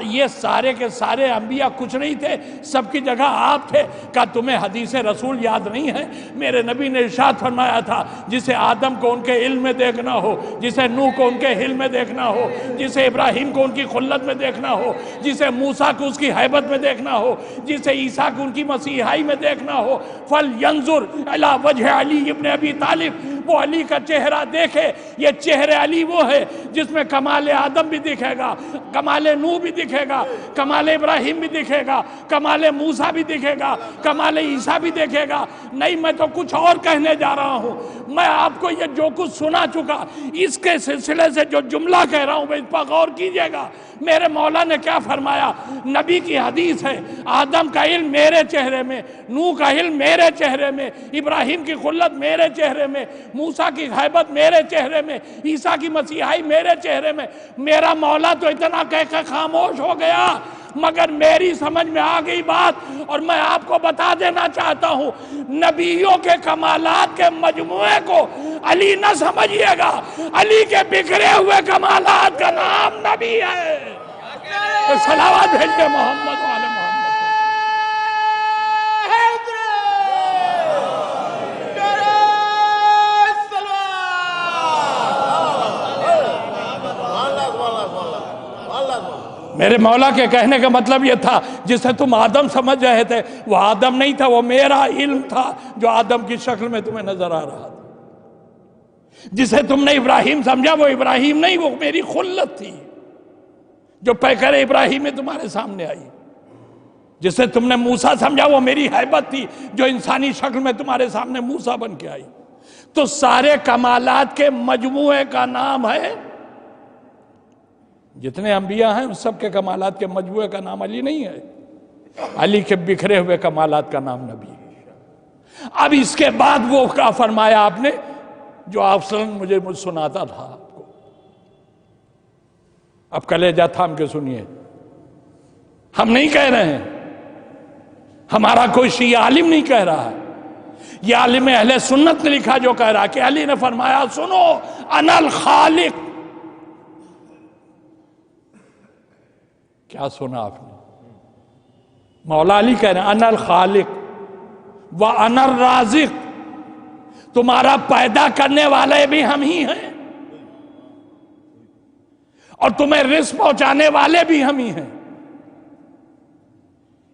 یہ سارے کے سارے انبیاء کچھ نہیں تھے، سب کی جگہ آپ تھے۔ کہا تمہیں حدیث رسول یاد نہیں ہے؟ میرے نبی نے ارشاد فرمایا تھا جسے آدم کو ان کے علم میں دیکھنا ہو، جسے نوح کو ان کے حلم میں دیکھنا ہو، جسے ابراہیم کو ان کی خلت میں دیکھنا ہو، جسے موسیٰ کو اس کی حیبت میں دیکھنا ہو، جسے عیسیٰ کو ان کی مسیحائی میں دیکھنا ہو، فَلْيَنْظُرْ إِلَىٰ وَجْهِ عَلِيِّ ابن ابی طالب، وہ علی کا چہرہ دیکھے۔ یہ چہرے علی وہ ہے جس میں کمال آدم بھی دکھے گا، کمال نوح بھی دکھے گا، کمال ابراہیم بھی دکھے گا، کمال موسیٰ بھی دکھے گا، کمال عیسیٰ بھی دیکھے گا۔ نہیں، میں تو کچھ اور کہنے جا رہا ہوں۔ میں آپ کو یہ جو کچھ سنا چکا، اس کے سلسلے سے جو جملہ کہہ رہا ہوں اس پر غور کیجئے گا۔ میرے مولا نے کیا فرمایا؟ نبی کی حدیث ہے، آدم کا علم میرے چہرے میں، نوح کا علم میرے چہرے میں، ابراہیم کی خلت میرے چہرے میں، موسیٰ کی حیبت میرے چہرے میں، عیسیٰ کی مسیحائی میرے چہرے میں۔ میرا مولا تو اتنا کہہ کے خاموش ہو گیا، مگر میری سمجھ میں آ گئی بات، اور میں آپ کو بتا دینا چاہتا ہوں، نبیوں کے کمالات کے مجموعے کو علی نہ سمجھیے گا، علی کے بکھرے ہوئے کمالات کا نام نبی ہے۔ صلوات بھیجتے محمد وعلی محمد۔ میرے مولا کے کہنے کا مطلب یہ تھا جسے تم آدم سمجھ رہے تھے وہ آدم نہیں تھا، وہ میرا علم تھا جو آدم کی شکل میں تمہیں نظر آ رہا تھا۔ جسے تم نے ابراہیم سمجھا وہ ابراہیم نہیں، وہ میری خلت تھی جو پیکر ابراہیم میں تمہارے سامنے آئی۔ جسے تم نے موسیٰ سمجھا وہ میری حیبت تھی جو انسانی شکل میں تمہارے سامنے موسیٰ بن کے آئی۔ تو سارے کمالات کے مجموعے کا نام ہے، جتنے انبیاء ہیں ان سب کے کمالات کے مجموعے کا نام علی نہیں ہے، علی کے بکھرے ہوئے کمالات کا نام نبی ہے۔ اب اس کے بعد وہ کیا فرمایا آپ نے جو اصلاً مجھے سناتا تھا آپ کو، اب کلیجہ تھام کے سنیے۔ ہم نہیں کہہ رہے ہیں، ہمارا کوئی شیعہ عالم نہیں کہہ رہا ہے، یہ عالم اہل سنت نے لکھا جو کہہ رہا کہ علی نے فرمایا سنو انا الخالق۔ کیا سنا آپ نے؟ مولا علی کہہ رہے ہیں انا الخالق و انا الرازق، تمہارا پیدا کرنے والے بھی ہم ہی ہیں اور تمہیں رزق پہنچانے والے بھی ہم ہی ہیں۔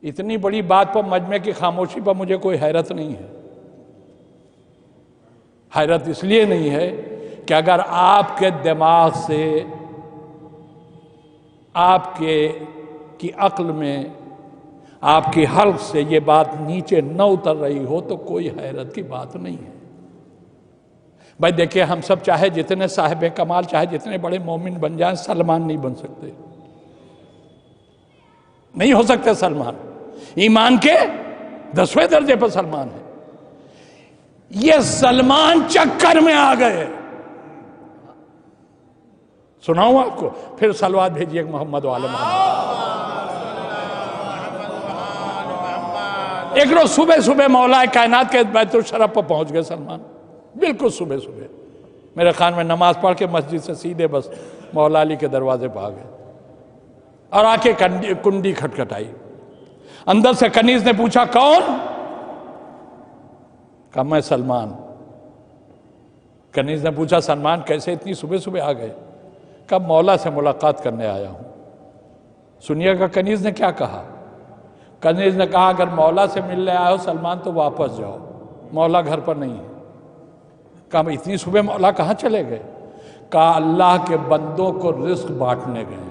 اتنی بڑی بات پر مجمع کی خاموشی پر مجھے کوئی حیرت نہیں ہے۔ حیرت اس لیے نہیں ہے کہ اگر آپ کے دماغ سے، آپ کی عقل میں، آپ کی حلق سے یہ بات نیچے نہ اتر رہی ہو تو کوئی حیرت کی بات نہیں ہے۔ بھائی دیکھیں، ہم سب چاہے جتنے صاحب کمال، چاہے جتنے بڑے مومن بن جائیں، سلمان نہیں بن سکتے، نہیں ہو سکتے سلمان۔ ایمان کے 10ویں درجے پر سلمان ہے، یہ سلمان چکر میں آ گئے۔ سناؤں آپ کو؟ پھر صلوات بھیجیے محمد وعلی محمد۔ ایک روز صبح صبح مولا کائنات کے بیت الشرف پر پہنچ گئے سلمان، بالکل صبح صبح۔ میرے خان میں نماز پڑھ کے مسجد سے سیدھے بس مولا علی کے دروازے پہ آ گئے اور آ کے کنڈی کھٹکھٹائی۔ اندر سے کنیز نے پوچھا کون؟ کہا میں سلمان۔ کنیز نے پوچھا سلمان کیسے اتنی صبح صبح آ گئے؟ کہا مولا سے ملاقات کرنے آیا ہوں۔ سنیے گا کنیز نے کیا کہا۔ کنیز نے کہا اگر مولا سے ملنے آئے ہو سلمان تو واپس جاؤ، مولا گھر پر نہیں ہے۔ کہا اتنی صبح مولا کہاں چلے گئے؟ کہا اللہ کے بندوں کو رزق بانٹنے گئے۔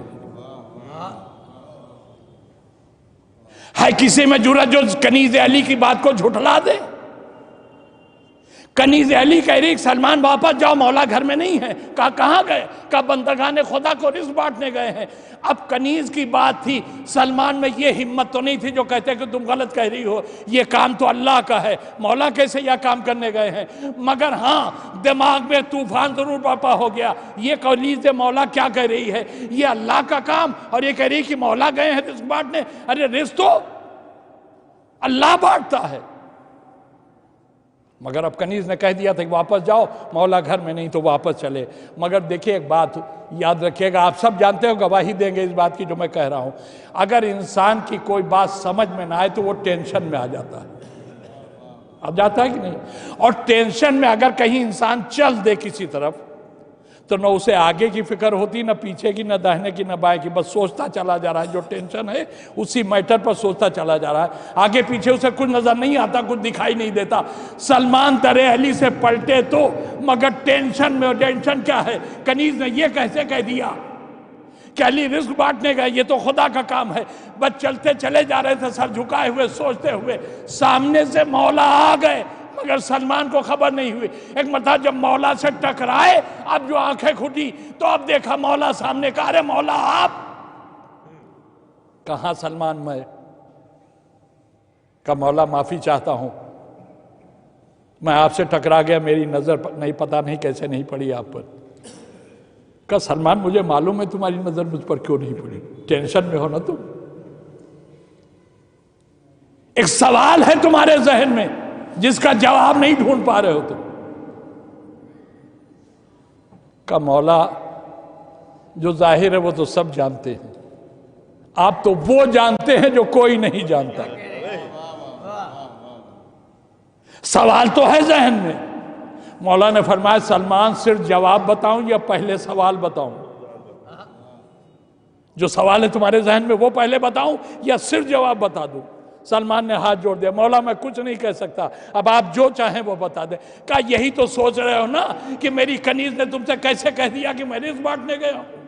ہے کسی میں جرأت جو کنیز علی کی بات کو جھٹلا دے؟ کنیز علی کہہ رہی سلمان واپس جاؤ، مولا گھر میں نہیں ہے۔ کہا کہاں گئے؟ کہا بندگان خدا کو رزق بانٹنے گئے ہیں۔ اب کنیز کی بات تھی، سلمان میں یہ ہمت تو نہیں تھی جو کہتے کہ تم غلط کہہ رہی ہو، یہ کام تو اللہ کا ہے، مولا کیسے یہ کام کرنے گئے ہیں؟ مگر ہاں دماغ میں طوفان ضرور برپا ہو گیا، یہ کنیز مولا کیا کہہ رہی ہے؟ یہ اللہ کا کام، اور یہ کہہ رہی کہ مولا گئے ہیں رزق بانٹنے۔ ارے رزق تو اللہ بانٹتا ہے، مگر اب کنیز نے کہہ دیا تھا کہ واپس جاؤ، مولا گھر میں نہیں تو واپس چلے۔ مگر دیکھیے ایک بات یاد رکھیے گا، آپ سب جانتے ہو، گواہی دیں گے اس بات کی جو میں کہہ رہا ہوں، اگر انسان کی کوئی بات سمجھ میں نہ آئے تو وہ ٹینشن میں آ جاتا ہے، اب جاتا ہے کہ نہیں؟ اور ٹینشن میں اگر کہیں انسان چل دے کسی طرف تو نہ اسے آگے کی فکر ہوتی، نہ پیچھے کی، نہ داہنے کی، نہ بائیں کی، بس سوچتا چلا جا رہا ہے۔ جو ٹینشن ہے اسی میٹر پر سوچتا چلا جا رہا ہے، آگے پیچھے اسے کچھ نظر نہیں آتا، کچھ دکھائی نہیں دیتا۔ سلمان در علی سے پلٹے تو مگر ٹینشن میں، اور ٹینشن کیا ہے؟ کنیز نے یہ کیسے کہہ دیا کہ علی رزق بانٹنے گئے، یہ تو خدا کا کام ہے۔ بس چلتے چلے جا رہے تھے سر جھکائے ہوئے، سوچتے ہوئے، سامنے سے مولا آ گئے مگر سلمان کو خبر نہیں ہوئی۔ ایک مرتبہ جب مولا سے ٹکرائے، اب جو آنکھیں کھلی تو اب دیکھا مولا سامنے، کہا رہے مولا آپ کہاں؟ سلمان میں کہا مولا معافی چاہتا ہوں، میں آپ سے ٹکرا گیا، میری نظر نہیں، پتہ نہیں کیسے نہیں پڑی آپ پر۔ کہا سلمان مجھے معلوم ہے تمہاری نظر مجھ پر کیوں نہیں پڑی، ٹینشن میں ہو نا تم، ایک سوال ہے تمہارے ذہن میں جس کا جواب نہیں ڈھونڈ پا رہے ہو تم۔ کہ مولا جو ظاہر ہے وہ تو سب جانتے ہیں، آپ تو وہ جانتے ہیں جو کوئی نہیں جانتا۔ سوال تو ہے ذہن میں۔ مولا نے فرمایا سلمان صرف جواب بتاؤں یا پہلے سوال بتاؤں؟ جو سوال ہے تمہارے ذہن میں وہ پہلے بتاؤں یا صرف جواب بتا دوں؟ سلمان نے ہاتھ جوڑ دیا، مولا میں کچھ نہیں کہہ سکتا، اب آپ جو چاہیں وہ بتا دیں۔ کہا یہی تو سوچ رہے ہو نا کہ میری کنیز نے تم سے کیسے کہہ دیا کہ میں رزق بانٹنے گیا ہوں؟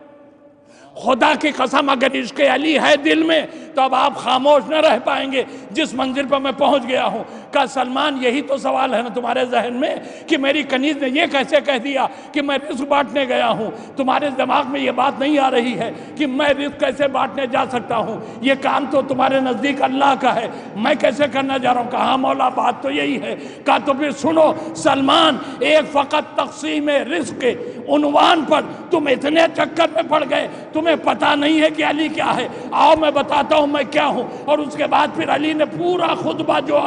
خدا کی قسم اگر عشق علی ہے دل میں تو اب آپ خاموش نہ رہ پائیں گے جس منزل پر میں پہنچ گیا ہوں۔ کہا سلمان یہی تو سوال ہے نا تمہارے ذہن میں کہ میری کنیز نے یہ کیسے کہہ دیا کہ میں رزق بانٹنے گیا ہوں؟ تمہارے دماغ میں یہ بات نہیں آ رہی ہے کہ میں رزق کیسے بانٹنے جا سکتا ہوں، یہ کام تو تمہارے نزدیک اللہ کا ہے، میں کیسے کرنا جا رہا ہوں؟ کہا مولا بات تو یہی ہے۔ کہا تو پھر سنو سلمان، ایک فقط تقسیم رزق کے عنوان پر تم اتنے چکر میں پڑ گئے، تمہیں پتہ نہیں ہے کہ علی کیا ہے۔ آؤ میں بتاتا ہوں میں کیا ہوں۔ اور اس کے بعد پھر علی نے پورا خطبہ جو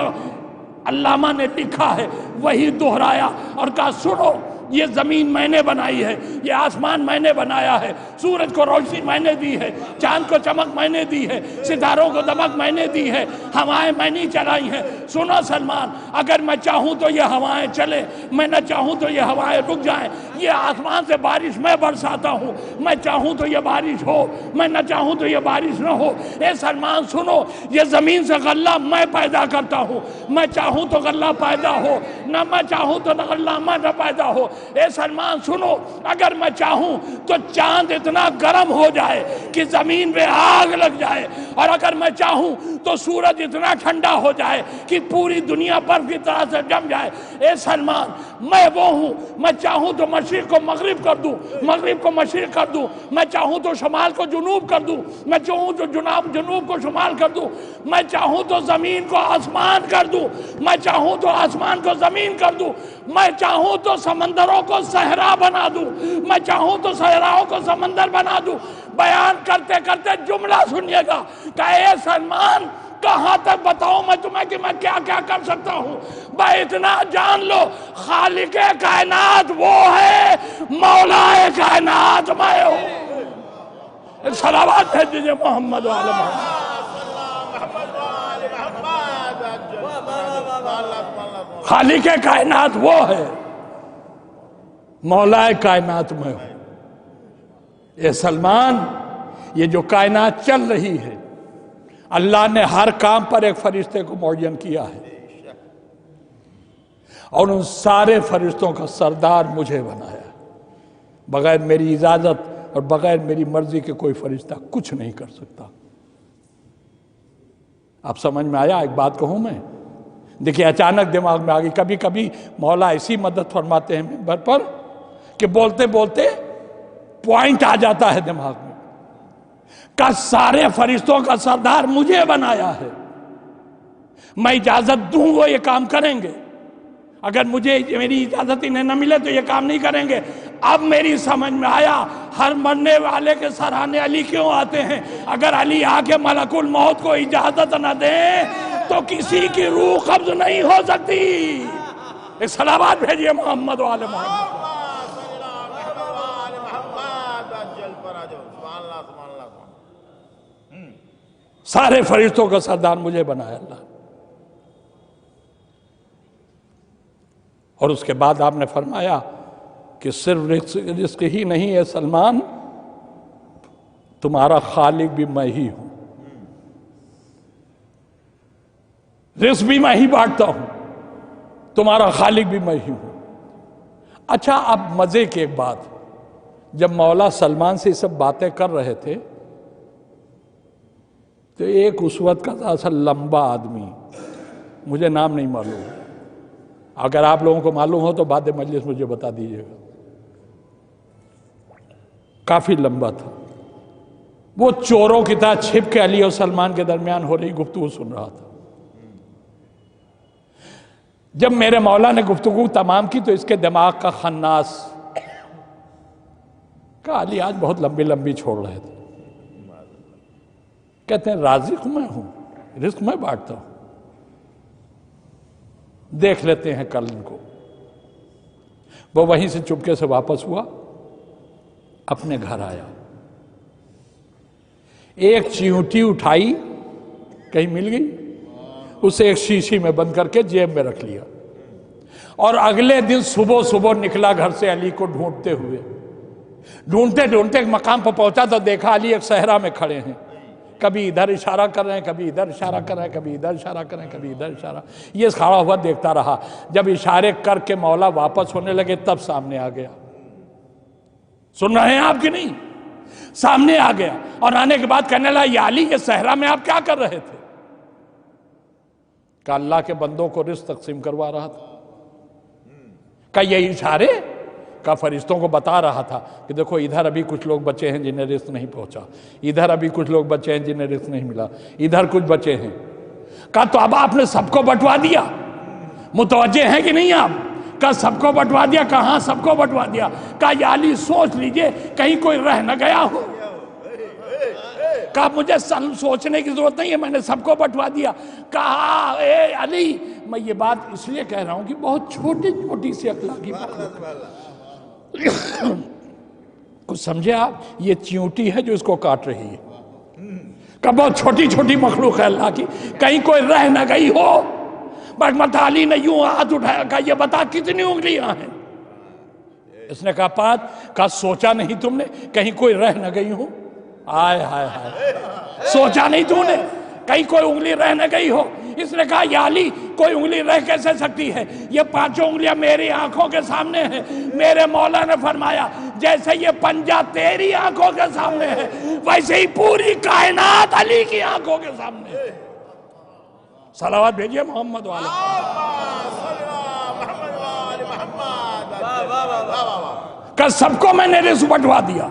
علامہ نے لکھا ہے وہی دہرایا اور کہا سنو، یہ زمین میں نے بنائی ہے، یہ آسمان میں نے بنایا ہے، سورج کو روشنی میں نے دی ہے، چاند کو چمک میں نے دی ہے، ستاروں کو دمک میں نے دی ہے، ہوائیں میں نے چلائی ہیں۔ سنو سلمان، اگر میں چاہوں تو یہ ہوائیں چلے، میں نہ چاہوں تو یہ ہوائیں رک جائیں، یہ آسمان سے بارش میں برساتا ہوں، میں چاہوں تو یہ بارش ہو، میں نہ چاہوں تو یہ بارش نہ ہو۔ اے سلمان سنو، یہ زمین سے غلہ میں پیدا کرتا ہوں، میں چاہوں تو غلہ پیدا ہو، نہ میں چاہوں تو غلہ نہ پیدا ہو۔ اے سلمان سنو، اگر میں چاہوں تو چاند اتنا گرم ہو جائے کہ زمین پہ آگ لگ جائے، اور اگر میں چاہوں تو سورج اتنا ٹھنڈا ہو جائے کہ پوری دنیا برف کی طرح سے جم جائے۔ اے سلمان میں وہ ہوں، میں چاہوں تو مشرق کو مغرب کر دوں، مغرب کو مشرق کر دوں، میں چاہوں تو شمال کو جنوب کر دوں، میں چاہوں تو جنوب کو شمال کر دوں، میں چاہوں تو زمین کو آسمان کر دوں، میں چاہوں تو آسمان کو زمین کر دوں، میں چاہوں تو سمندروں کو صحرا بنا دوں، میں چاہوں تو صحراؤں کو سمندر بنا دوں۔ بیان کرتے کرتے جملہ سنیے گا کہ اے سلمان کہاں تک بتاؤں میں تمہیں کہ میں کیا کیا کر سکتا ہوں؟ بھائی اتنا جان لو، خالق کائنات وہ ہے، مولا کائنات میں ہوں۔ صلوات ہے جنہیں محمد و آل محمد۔ خالق کائنات وہ ہے، مولا کائنات میں ہوں۔ اے سلمان، یہ جو کائنات چل رہی ہے اللہ نے ہر کام پر ایک فرشتے کو معین کیا ہے، اور ان سارے فرشتوں کا سردار مجھے بنایا۔ بغیر میری اجازت اور بغیر میری مرضی کے کوئی فرشتہ کچھ نہیں کر سکتا۔ اب سمجھ میں آیا؟ ایک بات کہوں میں، دیکھیں اچانک دماغ میں آ گئی۔ کبھی کبھی مولا ایسی مدد فرماتے ہیں منبر پر کہ بولتے بولتے پوائنٹ آ جاتا ہے دماغ میں کہ سارے فرشتوں کا سردار مجھے بنایا ہے، میں اجازت دوں وہ یہ کام کریں گے، اگر مجھے میری اجازت انہیں نہ ملے تو یہ کام نہیں کریں گے۔ اب میری سمجھ میں آیا ہر مرنے والے کے سرانے علی کیوں آتے ہیں۔ اگر علی آ کے ملک الموت کو اجازت نہ دیں تو کسی کی روح قبض نہیں ہو سکتی۔ ایک صلوات بھیجیے محمد و آل محمد. سارے فرشتوں کا سردار مجھے بنایا اللہ. اور اس کے بعد آپ نے فرمایا کہ صرف رزق ہی نہیں ہے سلمان، تمہارا خالق بھی میں ہی ہوں. رزق بھی میں ہی بانٹتا ہوں، تمہارا خالق بھی میں ہی ہوں. اچھا، اب مزے کی ایک بات، جب مولا سلمان سے یہ سب باتیں کر رہے تھے تو ایک اس وقت کا ایسا لمبا آدمی، مجھے نام نہیں معلوم، اگر آپ لوگوں کو معلوم ہو تو بعد مجلس مجھے بتا دیجیے گا، کافی لمبا تھا. وہ چوروں کی طرح چھپ کے علی اور سلمان کے درمیان ہو رہی گفتگو سن رہا تھا. جب میرے مولا نے گفتگو تمام کی تو اس کے دماغ کا خناس کہا علی آج بہت لمبی لمبی چھوڑ رہے تھے. کہتے ہیں رازق میں ہوں، رزق میں بانٹتا ہوں، دیکھ لیتے ہیں کل ان کو. وہ وہیں سے چپکے سے واپس ہوا، اپنے گھر آیا، ایک چیونٹی اٹھائی، کہیں مل گئی، اسے ایک شیشی میں بند کر کے جیب میں رکھ لیا. اور اگلے دن صبح صبح نکلا گھر سے علی کو ڈھونڈتے ہوئے. ڈھونڈتے ڈھونڈتے ایک مقام پر پہنچا تو دیکھا علی ایک صحرا میں کھڑے ہیں، کبھی ادھر اشارہ کر رہے ہیں، کبھی ادھر اشارہ کر رہے ہیں، کبھی ادھر اشارہ کر رہے ہیں، کبھی ادھر اشارہ. یہ کھڑا ہوا دیکھتا رہا. جب اشارے کر کے مولا واپس ہونے لگے تب سامنے آ گیا. سن رہے ہیں آپ کی نہیں؟ سامنے آ گیا اور آنے کے بعد کہنے لگا یا علی، یہ صحرا میں آپ کیا کر رہے تھے؟ کہ اللہ کے بندوں کو رزق تقسیم کروا رہا تھا. کہ یہ اشارے کا فرشتوں کو بتا رہا تھا کہ دیکھو ادھر ابھی کچھ لوگ بچے ہیں جنہیں رزق نہیں پہنچا، ادھر ابھی کچھ لوگ بچے ہیں جنہیں رزق نہیں ملا، ادھر کچھ بچے ہیں. کہا تو اب آپ نے سب کو بٹوا دیا؟ متوجہ ہیں کہ نہیں آپ؟ کہا سب کو بٹوا دیا. کہاں سب کو بٹوا دیا؟ کہا یا علی سوچ لیجئے کہیں کوئی رہ نہ گیا ہو. کہا مجھے سوچنے کی ضرورت نہیں ہے، میں نے سب کو بٹوا دیا. کہا اے علی، میں یہ بات اس لیے کہہ رہا ہوں کہ بہت چھوٹی چھوٹی سی اخلاقی کچھ سمجھے آپ؟ یہ چیونٹی ہے جو اس کو کاٹ رہی ہے. کہ بہت چھوٹی چھوٹی مخلوق ہے اللہ کی، کہیں کوئی رہ نہ گئی ہو. بٹ علی نے یوں ہاتھ اٹھایا، کہا یہ بتا کتنی انگلیاں ہیں؟ اس نے کہا 5. کہا سوچا نہیں تم نے کہیں کوئی رہ نہ گئی ہو؟ آئے ہائے ہائے، سوچا نہیں تو نے کہیں کوئی انگلی رہ نہ گئی ہو؟ اس نے کہا یا علی، کوئی انگلی رہ کیسے سکتی ہے؟ یہ 5 انگلیاں میری آنکھوں کے سامنے ہیں. میرے مولا نے فرمایا جیسے یہ پنجہ تیری آنکھوں کے سامنے ہے ویسے ہی پوری کائنات علی کی آنکھوں کے سامنے ہے. صلوات بھیجئے محمد والا. کہ سب کو میں نے رزق بٹوا دیا،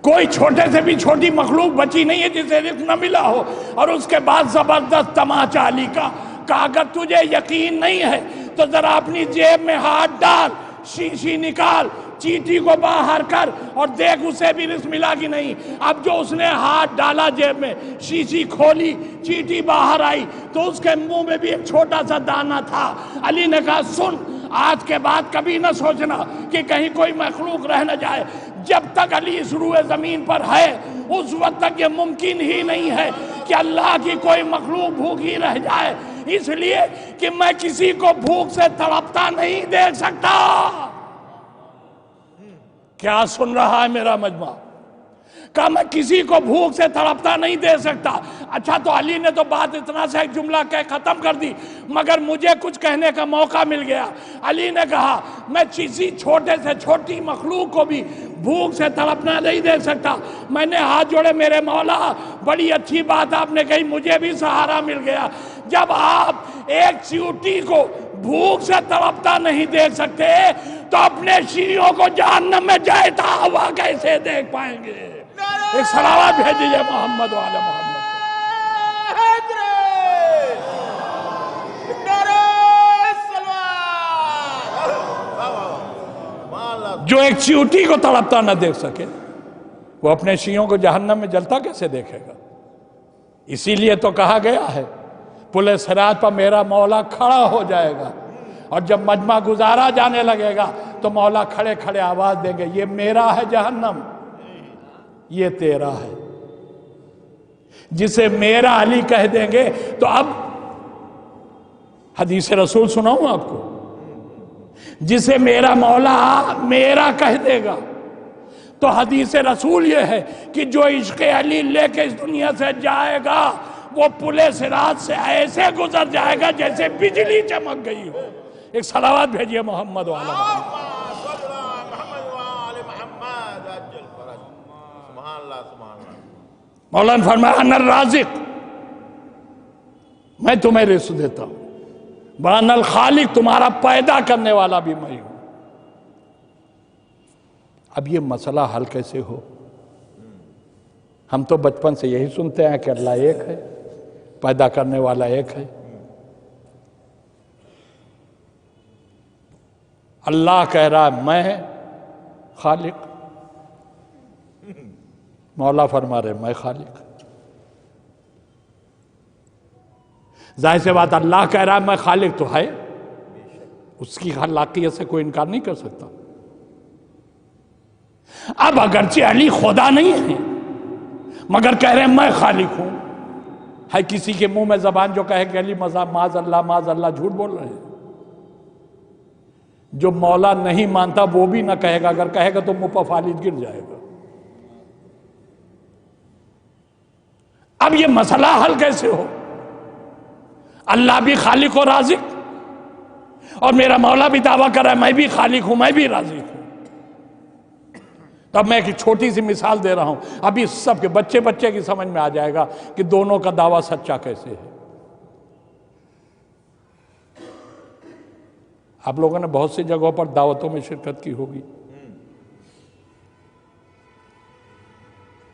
کوئی چھوٹے سے بھی چھوٹی مخلوق بچی نہیں ہے جسے رزق نہ ملا ہو. اور اس کے بعد زبردست تماچا علی کا. کہ اگر تجھے یقین نہیں ہے تو ذرا اپنی جیب میں ہاتھ ڈال، شیشی نکال، چیٹی کو باہر کر اور دیکھ اسے بھی رزق ملا کہ نہیں. اب جو اس نے ہاتھ ڈالا جیب میں، شیشی کھولی، چیٹی باہر آئی تو اس کے منہ میں بھی ایک چھوٹا سا دانہ تھا. علی نے کہا سن، آج کے بعد کبھی نہ سوچنا کہ کہیں کوئی مخلوق رہ نہ جائے. جب تک علی اس روئے زمین پر ہے اس وقت تک یہ ممکن ہی نہیں ہے کہ اللہ کی کوئی مخلوق بھوکی رہ جائے، اس لیے کہ میں کسی کو بھوک سے تڑپتا نہیں دیکھ سکتا. کیا سن رہا ہے میرا مجمع؟ کہ میں کسی کو بھوک سے تڑپتا نہیں دے سکتا. اچھا تو علی نے تو بات اتنا سے ایک جملہ کہہ ختم کر دی، مگر مجھے کچھ کہنے کا موقع مل گیا. علی نے کہا میں کسی چھوٹے سے چھوٹی مخلوق کو بھی بھوک سے تڑپنا نہیں دے سکتا. میں نے ہاتھ جوڑے، میرے مولا بڑی اچھی بات آپ نے کہی، مجھے بھی سہارا مل گیا. جب آپ ایک چیونٹی کو بھوک سے تڑپتا نہیں دیکھ سکتے تو اپنے شیعوں کو جہنم میں جاتا ہوا کیسے دیکھ پائیں گے؟ ایک صلوات بھیج دیجئے محمد والا محمد. جو ایک چیونٹی کو تڑپتا نہ دیکھ سکے وہ اپنے شیعوں کو جہنم میں جلتا کیسے دیکھے گا؟ اسی لیے تو کہا گیا ہے پل صراط پر میرا مولا کھڑا ہو جائے گا اور جب مجمع گزارا جانے لگے گا تو مولا کھڑے کھڑے آواز دیں گے، یہ میرا ہے جہنم، یہ تیرا ہے۔ جسے میرا علی کہہ دیں گے تو اب حدیث رسول سناؤں آپ کو، جسے میرا مولا میرا کہہ دے گا تو حدیث رسول یہ ہے کہ جو عشق علی لے کے اس دنیا سے جائے گا وہ پلے صراط سے ایسے گزر جائے گا جیسے بجلی چمک گئی ہو۔ ایک صلوات بھیجئے محمد و علی محمد۔ مولا نے فرمایا انا الرازق، میں تمہیں رزق دیتا ہوں، وانا الخالق، تمہارا پیدا کرنے والا بھی میں ہوں۔ اب یہ مسئلہ حل کیسے ہو؟ ہم تو بچپن سے یہی سنتے ہیں کہ اللہ ایک ہے، پیدا کرنے والا ایک ہے۔ اللہ کہہ رہا ہے میں خالق، مولا فرما رہے میں خالق۔ ظاہر سے بات اللہ کہہ رہا ہے میں خالق تو ہے، اس کی خلاقیت سے کوئی انکار نہیں کر سکتا۔ اب اگرچہ علی خدا نہیں ہے مگر کہہ رہے ہیں میں خالق ہوں، ہے کسی کے منہ میں زبان جو کہے کہ علی معاذ اللہ جھوٹ بول رہے ہیں۔ جو مولا نہیں مانتا وہ بھی نہ کہے گا، اگر کہے گا تو منہ پر فالد گر جائے گا۔ اب یہ مسئلہ حل کیسے ہو؟ اللہ بھی خالق و رازق اور میرا مولا بھی دعویٰ کر رہا ہے میں بھی خالق ہوں، میں بھی رازق ہوں۔ تب میں ایک چھوٹی سی مثال دے رہا ہوں، ابھی سب کے بچے کی سمجھ میں آ جائے گا کہ دونوں کا دعویٰ سچا کیسے ہے۔ آپ لوگوں نے بہت سی جگہوں پر دعوتوں میں شرکت کی ہوگی۔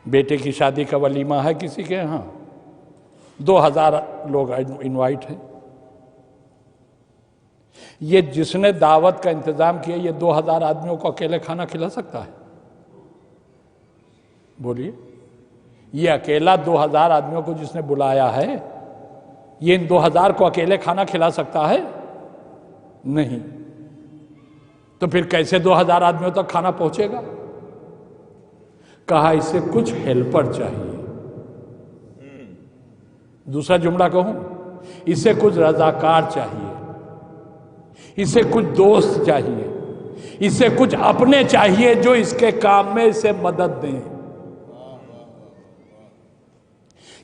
بیٹے کی شادی کا ولیمہ ہے کسی کے ہاں، 2000 لوگ انوائٹ ہیں۔ یہ جس نے دعوت کا انتظام کیا یہ 2000 آدمیوں کو اکیلے کھانا کھلا سکتا ہے؟ بولیے، یہ اکیلا 2000 آدمیوں کو جس نے بلایا ہے یہ ان 2000 کو اکیلے کھانا کھلا سکتا ہے؟ نہیں۔ تو پھر کیسے 2000 آدمیوں تک کھانا پہنچے گا؟ کہا اسے کچھ ہیلپر چاہیے۔ دوسرا جملہ کہوں، اسے کچھ رضاکار چاہیے، اسے کچھ دوست چاہیے، اسے کچھ اپنے چاہیے جو اس کے کام میں اسے مدد دیں۔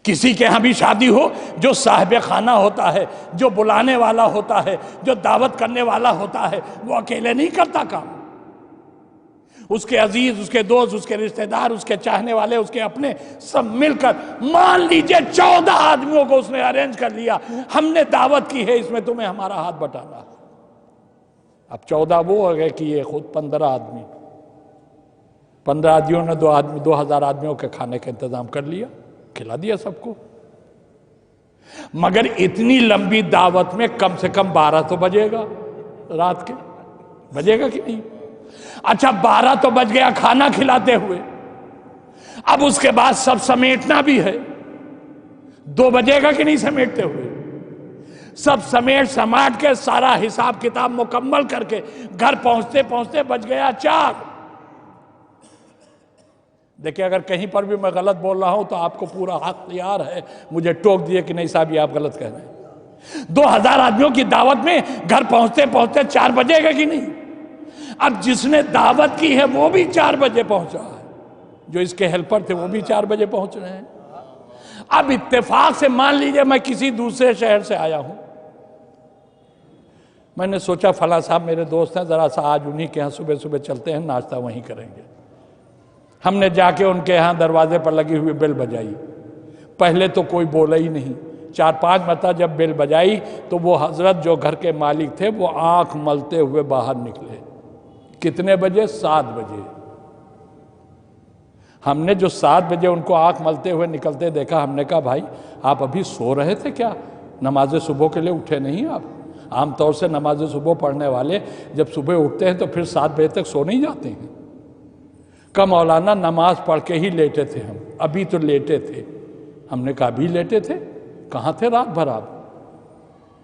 کسی کے ہاں بھی شادی ہو جو صاحب خانہ ہوتا ہے، جو بلانے والا ہوتا ہے، جو دعوت کرنے والا ہوتا ہے، وہ اکیلے نہیں کرتا کام۔ اس کے عزیز، اس کے دوست، اس کے رشتہ دار، اس کے چاہنے والے، اس کے اپنے سب مل کر، مان لیجئے 14 آدمیوں کو اس نے ارینج کر لیا، ہم نے دعوت کی ہے، اس میں تمہیں ہمارا ہاتھ بٹانا ہے۔ اب 14 وہ ہو گئے کہ یہ خود 15 آدمی، 15 آدمیوں نے 2000 آدمیوں کے کھانے کا انتظام کر لیا، کھلا دیا سب کو۔ مگر اتنی لمبی دعوت میں کم سے کم 12 تو بجے گا، رات کے بجے گا کہ نہیں؟ اچھا 12 تو بج گیا کھانا کھلاتے ہوئے، اب اس کے بعد سب سمیٹنا بھی ہے، 2 بجے گا کہ نہیں سمیٹتے ہوئے؟ سب سمیٹ کے سارا حساب کتاب مکمل کر کے گھر پہنچتے پہنچتے بج گیا 4۔ دیکھیں اگر کہیں پر بھی میں غلط بول رہا ہوں تو آپ کو پورا حق تیار ہے مجھے ٹوک دیے کہ نہیں صاحب یہ آپ غلط کہہ رہے ہیں۔ 2000 آدمیوں کی دعوت میں گھر پہنچتے پہنچتے 4 بجے گا کہ نہیں؟ اب جس نے دعوت کی ہے وہ بھی 4 بجے پہنچا ہے، جو اس کے ہیلپر تھے وہ بھی 4 بجے پہنچ رہے ہیں۔ اب اتفاق سے مان لیجئے میں کسی دوسرے شہر سے آیا ہوں، میں نے سوچا فلاں صاحب میرے دوست ہیں، ذرا سا آج انہی کے ہاں صبح صبح چلتے ہیں، ناشتہ وہیں کریں گے۔ ہم نے جا کے ان کے ہاں دروازے پر لگی ہوئی بیل بجائی، پہلے تو کوئی بولا ہی نہیں، 4-5 مرتبہ جب بیل بجائی تو وہ حضرت جو گھر کے مالک تھے وہ آنکھ ملتے ہوئے باہر نکلے۔ کتنے بجے؟ 7 بجے۔ ہم نے جو 7 بجے ان کو آنکھ ملتے ہوئے نکلتے دیکھا، ہم نے کہا بھائی آپ ابھی سو رہے تھے کیا؟ نماز صبح کے لیے اٹھے نہیں آپ؟ عام طور سے نماز صبح پڑھنے والے جب صبح اٹھتے ہیں تو پھر 7 بجے تک سو نہیں جاتے ہیں۔ کہ مولانا نماز پڑھ کے ہی لیٹے تھے ہم، ابھی تو لیٹے تھے۔ ہم نے کہا ابھی لیٹے تھے؟ کہاں تھے رات بھر آپ؟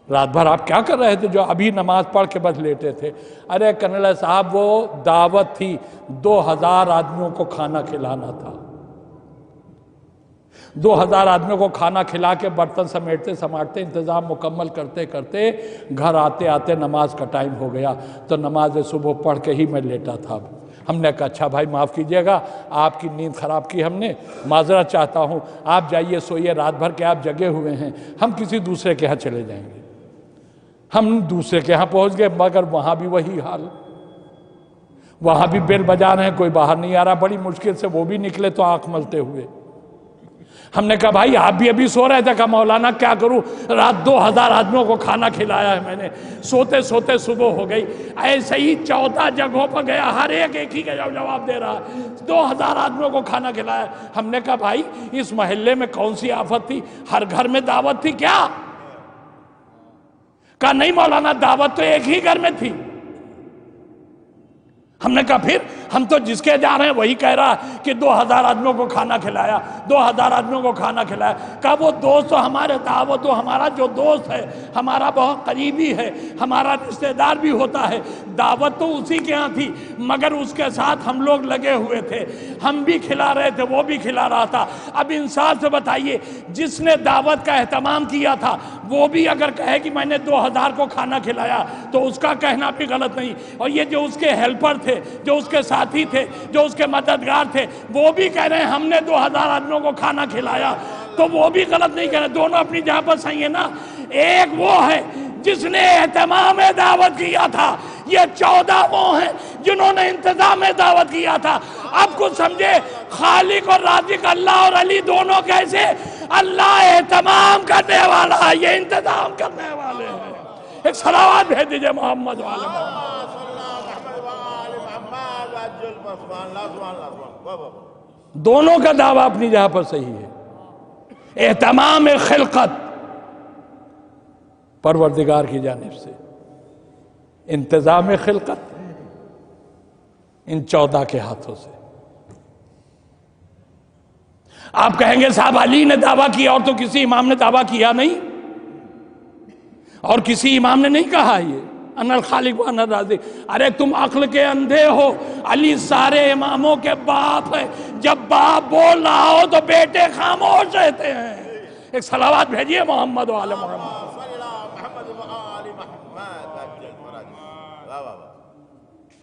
رات بھر آپ کیا کر رہے تھے جو ابھی نماز پڑھ کے بس لیٹے تھے؟ ارے کرنل صاحب وہ دعوت تھی، 2000 آدمیوں کو کھانا کھلانا تھا، 2000 آدمیوں کو کھانا کھلا کے برتن سمیٹتے سماٹتے انتظام مکمل کرتے کرتے گھر آتے آتے نماز کا ٹائم ہو گیا، تو نماز صبح پڑھ کے ہی میں لیٹا تھا۔ ہم نے کہا اچھا بھائی معاف کیجئے گا، آپ کی نیند خراب کی ہم نے، معذرت چاہتا ہوں، آپ جائیے سوئیے، رات بھر کے آپ جگے ہوئے ہیں، ہم کسی دوسرے کے ہاں چلے جائیں گے۔ ہم دوسرے کے ہاں پہنچ گئے، مگر وہاں بھی وہی حال، وہاں بھی بیل بجا رہے ہیں، کوئی باہر نہیں آ رہا، بڑی مشکل سے وہ بھی نکلے تو آنکھ ملتے ہوئے۔ ہم نے کہا بھائی آپ بھی ابھی سو رہے تھے؟ کہا مولانا کیا کروں، رات 2000 آدمیوں کو کھانا کھلایا ہے میں نے، سوتے سوتے صبح ہو گئی۔ ایسے ہی 14 جگہوں پر گیا، ہر ایک ہی کا جواب دے رہا، 2000 آدمیوں کو کھانا کھلایا۔ ہم نے کہا بھائی اس محلے میں کون سی آفت تھی، ہر گھر میں دعوت تھی کیا؟ کہا نہیں مولانا دعوت تو ایک ہی گھر میں تھی۔ ہم نے کہا پھر ہم تو جس کے جا رہے ہیں وہی کہہ رہا کہ 2000 آدمیوں کو کھانا کھلایا، 2000 آدمیوں کو کھانا کھلایا۔ کہا وہ دوست تو ہمارے تھا، وہ تو ہمارا جو دوست ہے ہمارا بہت قریبی ہے، ہمارا رشتہ دار بھی ہوتا ہے، دعوت تو اسی کے ہاں تھی، مگر اس کے ساتھ ہم لوگ لگے ہوئے تھے، ہم بھی کھلا رہے تھے وہ بھی کھلا رہا تھا۔ اب انصاف سے بتائیے جس نے دعوت کا اہتمام کیا تھا وہ بھی اگر کہے کہ میں نے 2000 کو کھانا کھلایا تو اس کا کہنا بھی غلط نہیں، اور یہ جو اس کے ہیلپر تھے، جو اس کے ساتھی تھے، جو اس کے مددگار تھے، وہ بھی کہہ رہے ہیں ہم نے 2000 آدمیوں کو کھانا کھلایا، تو وہ بھی غلط نہیں کہہ رہے، دونوں اپنی جگہ پر صحیح ہے نا۔ ایک وہ ہے جس نے اہتمام دعوت کیا تھا، یہ 14 وہ ہیں جنہوں نے انتظام دعوت کیا تھا۔ اب کچھ سمجھے خالق اور رازق اللہ اور علی دونوں کیسے؟ اللہ اہتمام کرنے والا ہے، یہ انتظام کرنے والے ہیں۔ ایک صلوات بھیج دیجئے محمد والے محمد۔ دونوں کا دعویٰ اپنی جگہ پر صحیح ہے۔ اہتمام خلقت پروردگار کی جانب سے، انتظام خلقت ان 14 کے ہاتھوں سے۔ آپ کہیں گے صاحب علی نے دعویٰ کیا اور تو کسی امام نے دعویٰ کیا نہیں، اور کسی امام نے نہیں کہا یہ انا الخالق وانا الرازق۔ ارے تم عقل کے اندھے ہو، علی سارے اماموں کے باپ ہے، جب باپ بول رہا ہو تو بیٹے خاموش رہتے ہیں۔ ایک صلوات بھیجئے محمد و آل محمد۔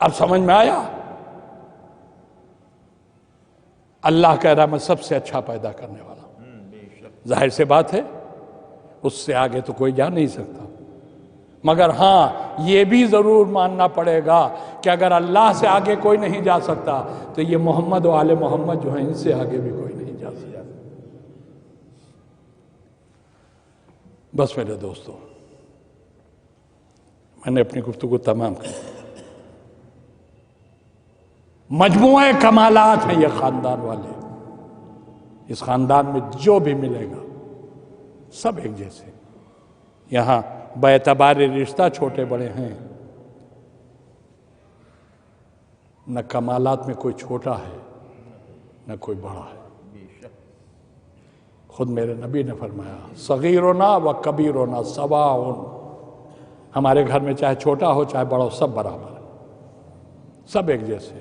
اب سمجھ میں آیا؟ اللہ کہہ رہا میں سب سے اچھا پیدا کرنے والا ہوں۔ ظاہر سے بات ہے اس سے آگے تو کوئی جا نہیں سکتا، مگر ہاں یہ بھی ضرور ماننا پڑے گا کہ اگر اللہ سے آگے کوئی نہیں جا سکتا تو یہ محمد و آل محمد جو ہیں ان سے آگے بھی کوئی نہیں جا سکتا۔ بس میرے دوستو میں نے اپنی گفتگو تمام کی۔ مجموعہ کمالات ہیں یہ خاندان والے، اس خاندان میں جو بھی ملے گا سب ایک جیسے۔ یہاں باعتبار رشتہ چھوٹے بڑے ہیں، نہ کمالات میں کوئی چھوٹا ہے نہ کوئی بڑا ہے۔ خود میرے نبی نے فرمایا صغیرنا و کبیرنا سواء، ہمارے گھر میں چاہے چھوٹا ہو چاہے بڑا ہو سب برابر ہے، سب ایک جیسے۔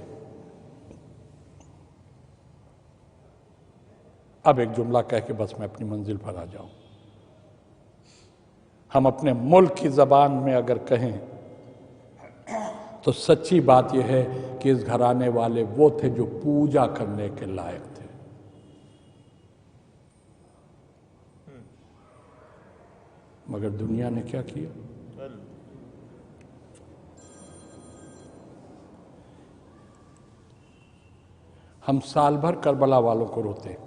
اب ایک جملہ کہہ کے بس میں اپنی منزل پر آ جاؤں۔ ہم اپنے ملک کی زبان میں اگر کہیں تو سچی بات یہ ہے کہ اس گھرانے والے وہ تھے جو پوجا کرنے کے لائق تھے۔ مگر دنیا نے کیا کیا؟ ہم سال بھر کربلا والوں کو روتے ہیں،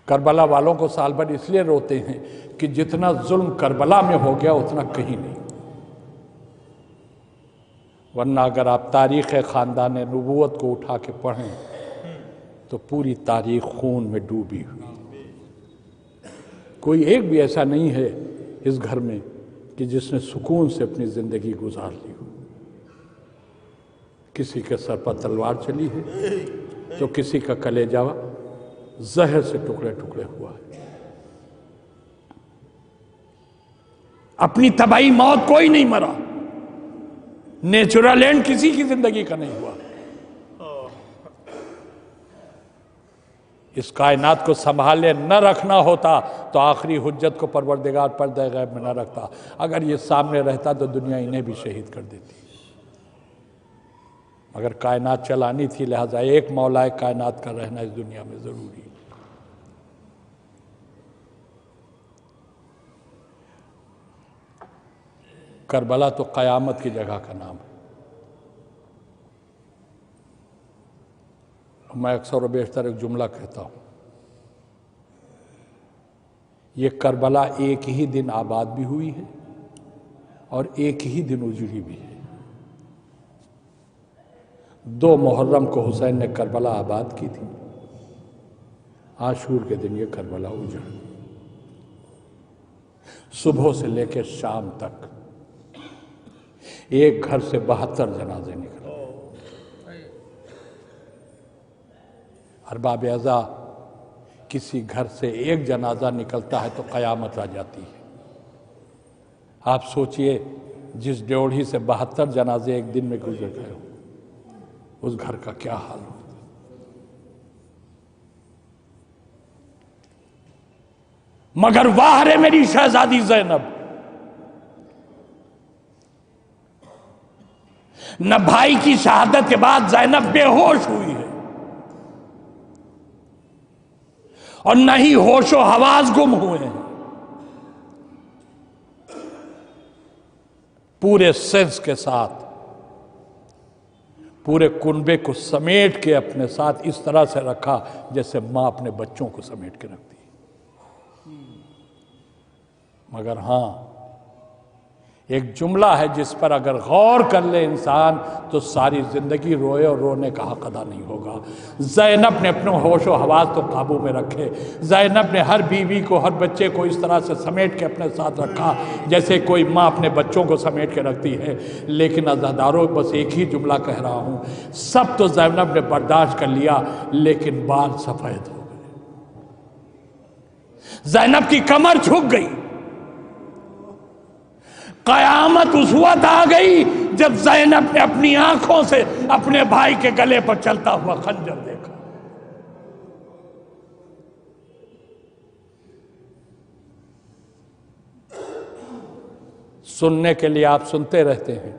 کربلا والوں کو سال بھر اس لیے روتے ہیں کہ جتنا ظلم کربلا میں ہو گیا اتنا کہیں نہیں، ورنہ اگر آپ تاریخ خاندان نبوت کو اٹھا کے پڑھیں تو پوری تاریخ خون میں ڈوبی ہوئی، کوئی ایک بھی ایسا نہیں ہے اس گھر میں کہ جس نے سکون سے اپنی زندگی گزار لی ہو۔ کسی کے سر پر تلوار چلی ہے تو کسی کا کلیجہ زہر سے ٹکڑے ٹکڑے ہوا ہے۔ اپنی طبعی موت کوئی نہیں مرا، نیچرل اینڈ کسی کی زندگی کا نہیں ہوا۔ اس کائنات کو سنبھالے نہ رکھنا ہوتا تو آخری حجت کو پروردگار پردہ غیب میں نہ رکھتا، اگر یہ سامنے رہتا تو دنیا انہیں بھی شہید کر دیتی، مگر کائنات چلانی تھی، لہذا ایک مولا کائنات کا رہنا اس دنیا میں ضروری ہے۔ کربلا تو قیامت کی جگہ کا نام ہے۔ میں اکثر و بیشتر ایک جملہ کہتا ہوں، یہ کربلا ایک ہی دن آباد بھی ہوئی ہے اور ایک ہی دن اجڑی بھی ہے۔ 2 محرم کو حسین نے کربلا آباد کی تھی، عاشور کے دن یہ کربلا اجڑ، صبح سے لے کے شام تک ایک گھر سے 72 جنازے نکلے۔ ارباب اعضاء، کسی گھر سے ایک جنازہ نکلتا ہے تو قیامت آ جاتی ہے۔ آپ سوچئے جس ڈیوڑھی سے 72 جنازے ایک دن میں گزر گئے ہو، اس گھر کا کیا حال ہو۔ مگر واہ رے میری شہزادی زینب، نہ بھائی کی شہادت کے بعد زینب بے ہوش ہوئی ہے اور نہ ہی ہوش و حواس گم ہوئے ہیں، پورے سینس کے ساتھ پورے کنبے کو سمیٹ کے اپنے ساتھ اس طرح سے رکھا جیسے ماں اپنے بچوں کو سمیٹ کے رکھتی ہے۔ مگر ہاں، ایک جملہ ہے جس پر اگر غور کر لے انسان تو ساری زندگی روئے اور رونے کا حق ادا نہیں ہوگا۔ زینب نے اپنے ہوش و حواس تو قابو میں رکھے، زینب نے ہر بیوی کو، ہر بچے کو اس طرح سے سمیٹ کے اپنے ساتھ رکھا جیسے کوئی ماں اپنے بچوں کو سمیٹ کے رکھتی ہے۔ لیکن عزاداروں، بس ایک ہی جملہ کہہ رہا ہوں، سب تو زینب نے برداشت کر لیا، لیکن بال سفید ہو گئے، زینب کی کمر جھک گئی۔ قیامت اس وقت آ گئی جب زینب نے اپنی آنکھوں سے اپنے بھائی کے گلے پر چلتا ہوا خنجر دیکھا۔ سننے کے لیے آپ سنتے رہتے ہیں،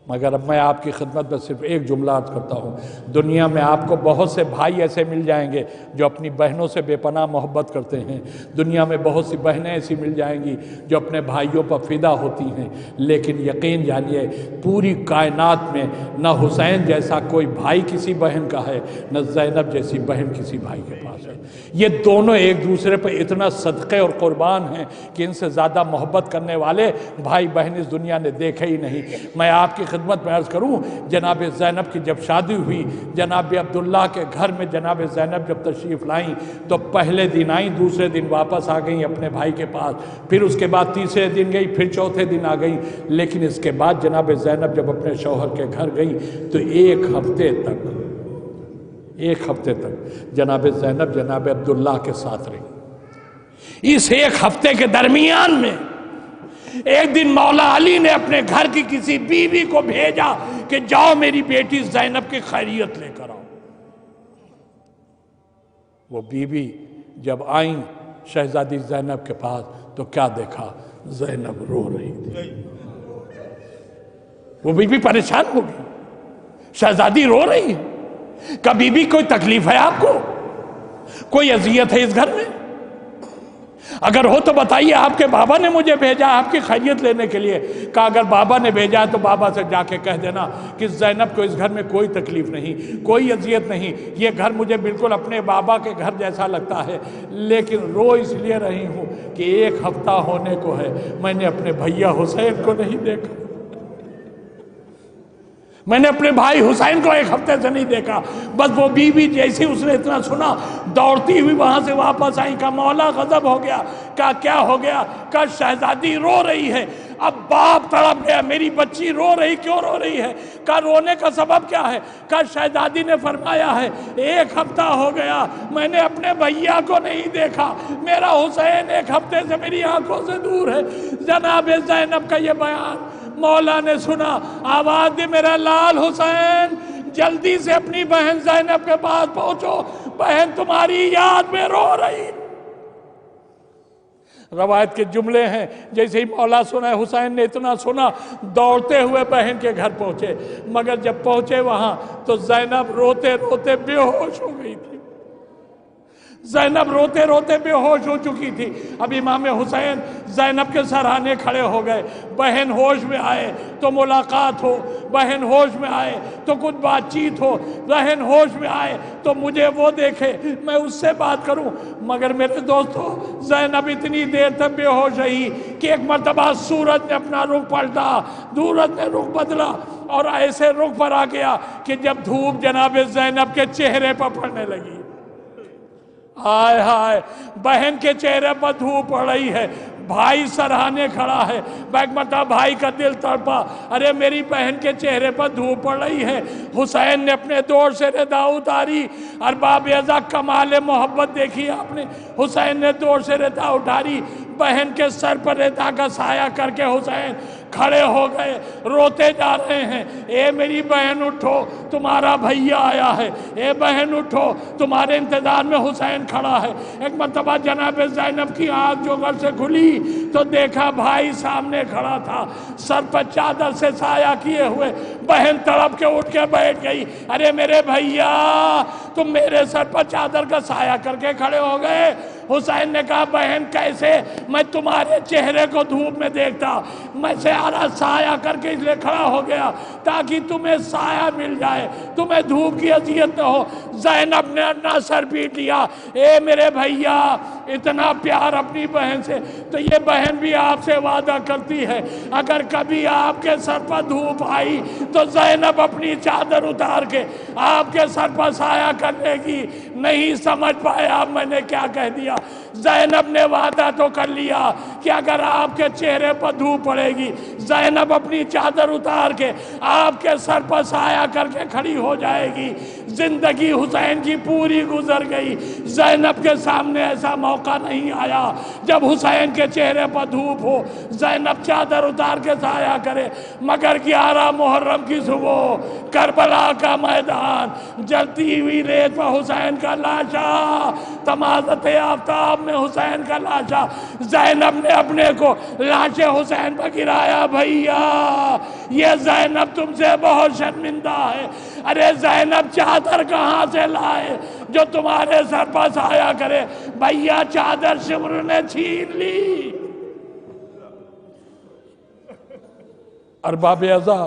مگر اب میں آپ کی خدمت میں صرف ایک جملہ عرض کرتا ہوں۔ دنیا میں آپ کو بہت سے بھائی ایسے مل جائیں گے جو اپنی بہنوں سے بے پناہ محبت کرتے ہیں، دنیا میں بہت سی بہنیں ایسی مل جائیں گی جو اپنے بھائیوں پر فدا ہوتی ہیں، لیکن یقین جانیے پوری کائنات میں نہ حسین جیسا کوئی بھائی کسی بہن کا ہے، نہ زینب جیسی بہن کسی بھائی کے پاس ہے۔ یہ دونوں ایک دوسرے پر اتنا صدقے اور قربان ہیں کہ ان سے زیادہ محبت کرنے والے بھائی بہن اس دنیا نے دیکھے ہی نہیں۔ میں آپ کی خدمت میں عرض کروں، جناب زینب کی جب شادی ہوئی، جناب عبداللہ کے گھر میں جناب زینب جب تشریف لائیں تو پہلے دن آئیں، دوسرے دن واپس آ گئیں اپنے بھائی کے پاس، پھر اس کے بعد تیسرے دن گئی، پھر چوتھے دن آ گئیں۔ لیکن اس کے بعد جناب زینب جب اپنے شوہر کے گھر گئیں تو ایک ہفتے تک جناب زینب جناب عبداللہ کے ساتھ رہی۔ اس ایک ہفتے کے درمیان میں ایک دن مولا علی نے اپنے گھر کی کسی بیوی کو بھیجا کہ جاؤ میری بیٹی زینب کی خیریت لے کر آؤ۔ وہ بیوی جب آئیں شہزادی زینب کے پاس تو کیا دیکھا؟ زینب رو رہی تھی۔ وہ بیوی پریشان ہو گئی، شہزادی رو رہی ہے، کیا بیوی کوئی تکلیف ہے آپ کو؟ کوئی اذیت ہے اس گھر میں؟ اگر ہو تو بتائیے، آپ کے بابا نے مجھے بھیجا آپ کی خیریت لینے کے لیے۔ کہا اگر بابا نے بھیجا ہے تو بابا سے جا کے کہہ دینا کہ زینب کو اس گھر میں کوئی تکلیف نہیں، کوئی اذیت نہیں، یہ گھر مجھے بالکل اپنے بابا کے گھر جیسا لگتا ہے، لیکن رو اس لیے رہی ہوں کہ ایک ہفتہ ہونے کو ہے میں نے اپنے بھیا حسین کو نہیں دیکھا، میں نے اپنے بھائی حسین کو ایک ہفتے سے نہیں دیکھا۔ بس وہ بیوی جیسی اس نے اتنا سنا دوڑتی ہوئی وہاں سے واپس آئی، کہا مولا غضب ہو گیا۔ کہا کیا ہو گیا؟ کہا شہزادی رو رہی ہے۔ اب باپ تڑپ گیا، میری بچی رو رہی، کیوں رو رہی ہے؟ کہا رونے کا سبب کیا ہے؟ کہا شہزادی نے فرمایا ہے 1 ہفتہ ہو گیا میں نے اپنے بھیا کو نہیں دیکھا، میرا حسین 1 ہفتے سے میری آنکھوں سے دور ہے۔ جناب زینب کا یہ بیان مولا نے سنا، آواز دی میرا لال حسین جلدی سے اپنی بہن زینب کے پاس پہنچو، بہن تمہاری یاد میں رو رہی۔ روایت کے جملے ہیں جیسے ہی مولا سنا حسین نے اتنا سنا دوڑتے ہوئے بہن کے گھر پہنچے، مگر جب پہنچے وہاں تو زینب روتے روتے بے ہوش ہو گئی تھی۔ زینب روتے روتے بے ہوش ہو چکی تھی۔ اب امام حسین زینب کے سرانے کھڑے ہو گئے، بہن ہوش میں آئے تو ملاقات ہو، بہن ہوش میں آئے تو کچھ بات چیت ہو، بہن ہوش میں آئے تو مجھے وہ دیکھے میں اس سے بات کروں۔ مگر میرے دوستو زینب اتنی دیر تک بے ہوش رہی کہ ایک مرتبہ سورج نے اپنا رخ پلٹا، سورج نے رخ بدلا اور ایسے رخ پر آ گیا کہ جب دھوپ جناب زینب کے چہرے پر پڑنے لگی، ہائے ہائے بہن کے چہرے پر دھوپ پڑ رہی ہے، بھائی سرہانے کھڑا ہے، بیک مرتبہ بھائی کا دل تڑپا، ارے میری بہن کے چہرے پر دھوپ پڑ رہی ہے۔ حسین نے اپنے دور سے ردا اتاری، ارباب ازا کمال محبت دیکھی آپ نے، حسین نے دور سے ردا اٹھاری، بہن کے سر پر ردا کا سایہ کر کے حسین کھڑے ہو گئے، روتے جا رہے ہیں، اے میری بہن اٹھو تمہارا بھیا آیا ہے، اے بہن اٹھو تمہارے انتظار میں حسین کھڑا ہے۔ ایک مرتبہ جناب زینب کی آنکھ جو گھر سے کھلی تو دیکھا بھائی سامنے کھڑا تھا، سر پر چادر سے سایہ کیے ہوئے، بہن تڑپ کے اٹھ کے بیٹھ گئی، ارے میرے بھیا تم میرے سر پر چادر کا سایہ کر کے کھڑے ہو گئے۔ حسین نے کہا بہن کیسے؟ میں تمہارے چہرے کو دھوپ میں دیکھتا، میں سیارہ سایہ کر کے اس لیے کھڑا ہو گیا تاکہ تمہیں سایہ مل جائے، تمہیں دھوپ کی اذیت نہ ہو۔ زینب نے اپنا سر پیٹ لیا، اے میرے بھیا اتنا پیار اپنی بہن سے، تو یہ بہن بھی آپ سے وعدہ کرتی ہے اگر کبھی آپ کے سر پر دھوپ آئی تو زینب اپنی چادر اتار کے آپ کے سر پر سایہ کرنے کی۔ نہیں سمجھ پائے آپ میں نے کیا کہہ دیا؟ زینب نے وعدہ تو کر لیا کہ اگر آپ کے چہرے پر دھوپ پڑے گی زینب اپنی چادر اتار کے آپ کے سر پر سایہ کر کے کھڑی ہو جائے گی۔ زندگی حسین کی پوری گزر گئی، زینب کے سامنے ایسا موقع نہیں آیا جب حسین کے چہرے پر دھوپ ہو زینب چادر اتار کے سایہ کرے۔ مگر 11 محرم کی صبح کربلا کا میدان، جلتی ہوئی ریت پر حسین کا لاشا، تمازت آفتاب میں حسین کا لاشا، زینب نے اپنے کو لاش حسین پر گرایا۔ بھیا یہ زینب تم سے بہت شرمندہ ہے، ارے زینب چادر کہاں سے لائے جو تمہارے سر پر سایہ کرے؟ بھیا چادر شمر نے چھین لی۔ ارباب ازا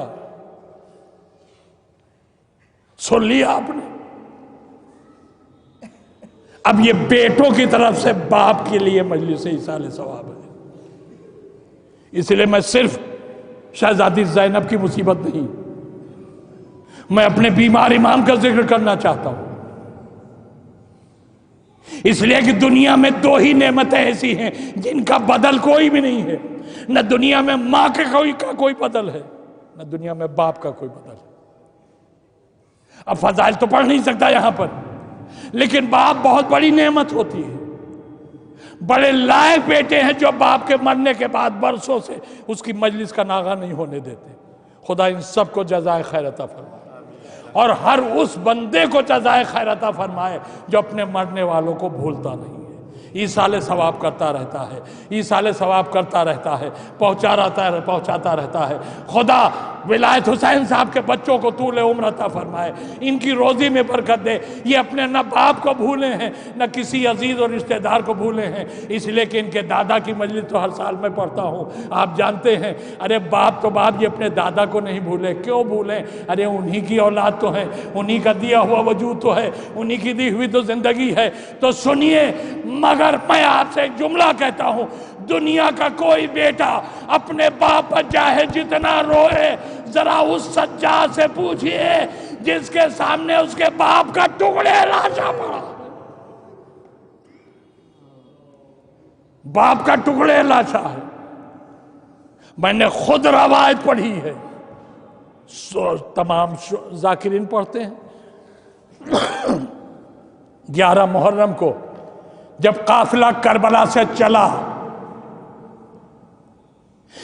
سن لیا آپ نے؟ اب یہ بیٹوں کی طرف سے باپ کے لیے مجلس ایصال ثواب ہے، اس لیے میں صرف شہزادی زینب کی مصیبت نہیں، میں اپنے بیمار امام کا ذکر کرنا چاہتا ہوں، اس لیے کہ دنیا میں 2 ہی نعمتیں ایسی ہیں جن کا بدل کوئی بھی نہیں ہے، نہ دنیا میں ماں کا کوئی بدل ہے، نہ دنیا میں باپ کا کوئی بدل ہے۔ اب فضائل تو پڑھ نہیں سکتا یہاں پر، لیکن باپ بہت بڑی نعمت ہوتی ہے۔ بڑے لائق بیٹے ہیں جو باپ کے مرنے کے بعد برسوں سے اس کی مجلس کا ناغہ نہیں ہونے دیتے۔ خدا ان سب کو جزائے خیر عطا فرمائے، اور ہر اس بندے کو جزائے خیر عطا فرمائے جو اپنے مرنے والوں کو بھولتا نہیں ہے، ایصال ثواب کرتا رہتا ہے، ایصال ثواب کرتا رہتا ہے، پہنچاتا رہتا ہے۔ خدا ولایت حسین صاحب کے بچوں کو طول عمر عطا فرمائے، ان کی روزی میں برکت دے۔ یہ اپنے نہ باپ کو بھولے ہیں نہ کسی عزیز اور رشتہ دار کو بھولے ہیں، اس لیے کہ ان کے دادا کی مجلس تو ہر سال میں پڑھتا ہوں، آپ جانتے ہیں۔ ارے باپ تو باپ، یہ اپنے دادا کو نہیں بھولے، کیوں بھولیں؟ ارے انہی کی اولاد تو ہے، انہی کا دیا ہوا وجود تو ہے، انہی کی دی ہوئی تو زندگی ہے۔ تو سنیے، مگر میں آپ سے ایک جملہ کہتا ہوں، دنیا کا کوئی بیٹا اپنے باپ پر چاہے جتنا روئے، ذرا اس سجاد سے پوچھئے جس کے سامنے اس کے باپ کا ٹکڑے لاشا پڑا، باپ کا ٹکڑے لاشا ہے، میں نے خود روایت پڑھی ہے، تمام ذاکرین پڑھتے ہیں۔ 11 محرم کو جب قافلہ کربلا سے چلا،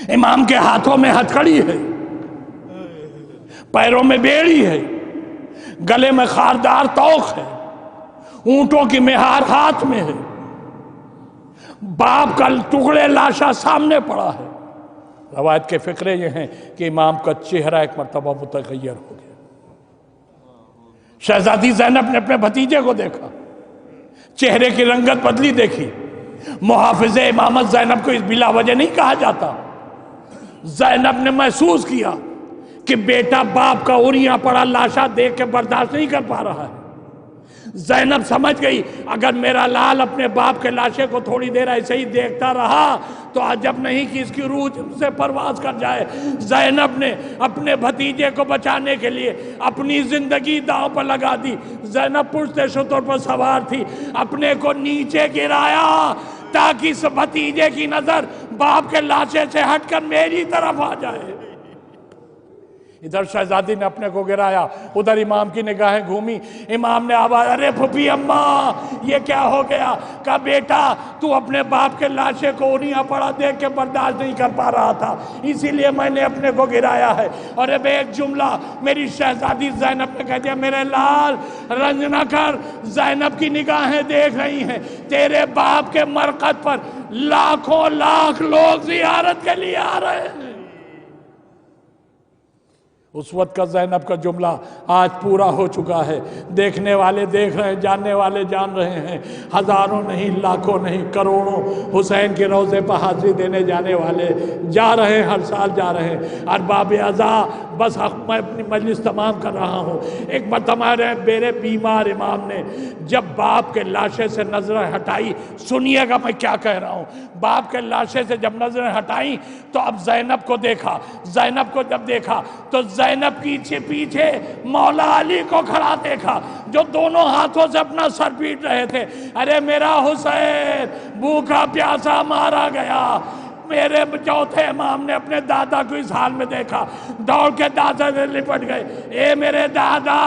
امام کے ہاتھوں میں ہتھکڑی ہے، پیروں میں بیڑی ہے، گلے میں خاردار توق ہے، اونٹوں کی مہار ہاتھ میں ہے، باپ کا ٹکڑے لاشا سامنے پڑا ہے۔ روایت کے فقرے یہ ہیں کہ امام کا چہرہ ایک مرتبہ متغیر ہو گیا۔ شہزادی زینب نے اپنے بھتیجے کو دیکھا، چہرے کی رنگت بدلی دیکھی۔ محافظ امامت زینب کو اس بلا وجہ نہیں کہا جاتا۔ زینب نے محسوس کیا کہ بیٹا باپ کا اوریاں پڑا لاشا دیکھ کے برداشت نہیں کر پا رہا ہے۔ زینب سمجھ گئی اگر میرا لال اپنے باپ کے لاشے کو تھوڑی دیر ایسے ہی دیکھتا رہا تو عجب نہیں کہ اس کی روح سے پرواز کر جائے۔ زینب نے اپنے بھتیجے کو بچانے کے لیے اپنی زندگی داؤ پر لگا دی۔ زینب پشت شتر پر سوار تھی، اپنے کو نیچے گرایا تاکہ اس بھتیجے کی نظر باپ کے لاشے سے ہٹ کر میری طرف آ جائے۔ ادھر شہزادی نے اپنے کو گرایا، ادھر امام کی نگاہیں گھومی۔ امام نے آواز، ارے پھپھی اماں یہ کیا ہو گیا؟ کہا بیٹا تو اپنے باپ کے لاشے کو اوریاں پڑا دیکھ کے برداشت نہیں کر پا رہا تھا، اسی لیے میں نے اپنے کو گرایا ہے۔ اور اب ایک جملہ میری شہزادی زینب نے کہہ دیا، میرے لال رنج نہ کر، زینب کی نگاہیں دیکھ رہی ہیں تیرے باپ کے مرقد پر لاکھوں لاکھ لوگ زیارت کے لیے آ رہے ہیں۔ اس وقت کا زینب کا جملہ آج پورا ہو چکا ہے۔ دیکھنے والے دیکھ رہے ہیں، جاننے والے جان رہے ہیں، ہزاروں نہیں، لاکھوں نہیں، کروڑوں حسین کے روضے پر حاضری دینے جانے والے جا رہے ہیں، ہر سال جا رہے ہیں۔ ارباب عزا بس میں اپنی مجلس تمام کر رہا ہوں۔ ایک مرتبہ میرے بیمار امام نے جب باپ کے لاشے سے نظریں ہٹائی، سنیے گا میں کیا کہہ رہا ہوں، باپ کے لاشے سے جب نظریں ہٹائیں تو اب زینب کو دیکھا۔ زینب کو جب دیکھا تو زینب کی پیچھے مولا علی کو کھڑا دیکھا جو دونوں ہاتھوں سے اپنا سر پیٹ رہے تھے۔ ارے میرا حسین بھوکا پیاسا مارا گیا۔ میرے چوتھے امام نے اپنے دادا کو اس حال میں دیکھا، دوڑ کے دادا سے لپٹ گئے، اے میرے دادا،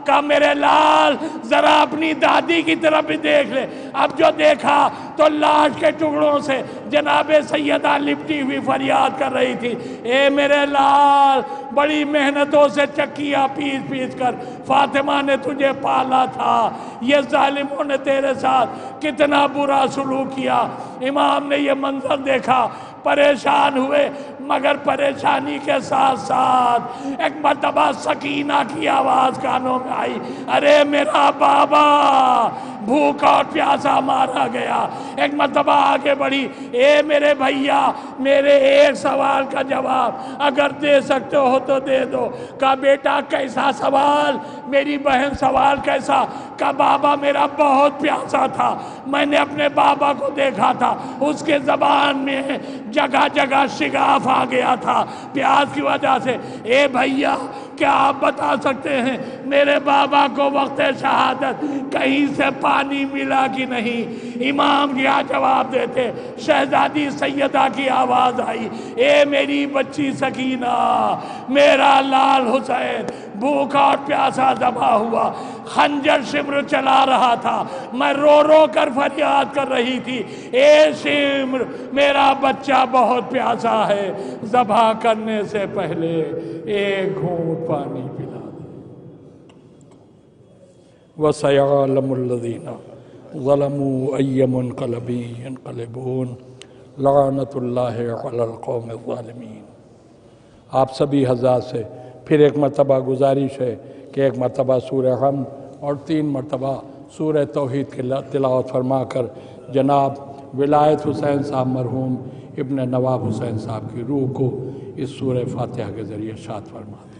کہا میرے لال ذرا اپنی دادی کی طرف بھی دیکھ لے۔ اب جو دیکھا تو لاش کے ٹکڑوں سے جناب سیدہ لپٹی ہوئی فریاد کر رہی تھی، اے میرے لال بڑی محنتوں سے چکیاں پیس پیس کر فاطمہ نے تجھے پالا تھا، یہ ظالموں نے تیرے ساتھ کتنا برا سلوک کیا۔ امام نے یہ منظر دیکھا، پریشان ہوئے، مگر پریشانی کے ساتھ ساتھ ایک مرتبہ سکینہ کی آواز کانوں میں آئی، ارے میرا بابا بھوکا اور پیاسا مارا گیا۔ ایک مرتبہ آگے بڑھی، اے میرے بھیا میرے ایک سوال کا جواب اگر دے سکتے ہو تو دے دو۔ کہا بیٹا کیسا سوال؟ میری بہن سوال کیسا؟ کہا بابا میرا بہت پیاسا تھا، میں نے اپنے بابا کو دیکھا تھا، اس کے زبان میں جگہ جگہ شگاف آ گیا تھا پیاس کی وجہ سے۔ اے بھیا کیا آپ بتا سکتے ہیں میرے بابا کو وقت شہادت کہیں سے پانی ملا کہ نہیں؟ امام کیا جواب دیتے؟ شہزادی سیدہ کی آواز آئی، اے میری بچی سکینہ، میرا لال حسین بھوکا اور پیاسا ذبح ہوا، خنجر شمر چلا رہا تھا، میں رو رو کر فریاد کر رہی تھی، اے شمر میرا بچہ بہت پیاسا ہے، ذبح کرنے سے پہلے ایک گھونٹ پانی پلا دے۔ وَسَيَعْلَمُ الَّذِينَ ظَلَمُوا أَيَّ مُنْقَلَبٍ يَنْقَلِبُونَ لَعْنَةُ اللَّهِ عَلَى الْقَوْمِ الظَّالِمِينَ۔ آپ سبھی حضرات سے پھر ایک مرتبہ گزارش ہے کہ ایک مرتبہ سورہ حمد اور 3 مرتبہ سورہ توحید کی تلاوت فرما کر جناب ولایت حسین صاحب مرحوم ابن نواب حسین صاحب کی روح کو اس سورہ فاتحہ کے ذریعے شاد فرما دیں۔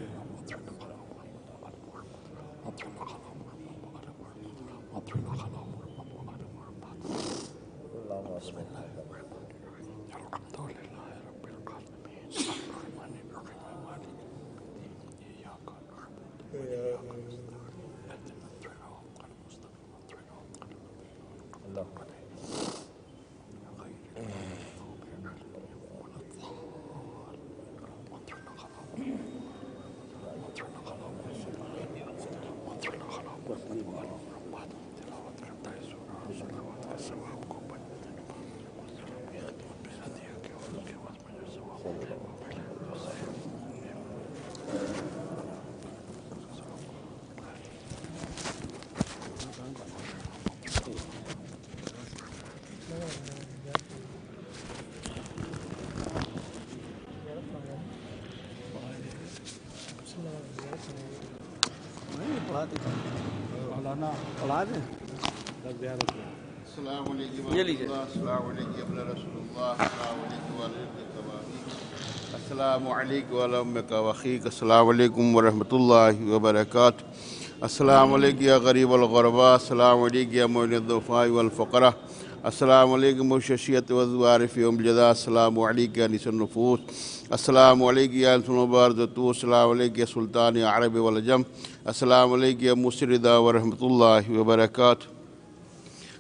السلام علیکم ورحمۃ اللہ، السلام علیکم ابن رسول اللہ، السلام علیکم وعلیکم السلام علیکم ورحمۃ وخیق، السلام علیکم ورحمۃ اللہ وبرکاتہ، السلام علیکم یا غریب الغرباء، السلام علیکم یا معین الضعفاء والفقراء، السلام علیکم والششیۃ والزوارف یوم الجزاء، السلام علیکم یا انیس النفوس، السلام علیکم یا انس المبارزۃ، السلام علیکم یا سلطان عرب والعجم، السلام علیکم یا مسردا ورحمۃ اللہ وبرکاتہ،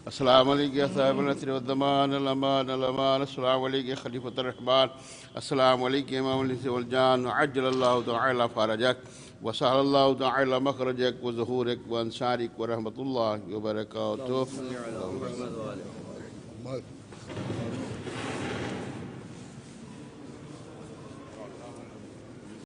السلام علیکم یا صاحب النصر والضمان الامان الامان، السلام علیکم خلیفۃ الرحمن، السلام علیکم امام الانس والجان، عجل اللہ تعالی فرجک وسهل اللہ تعالی مخرجک وظہورک وانصارک ورحمۃ اللہ وبرکاتہ۔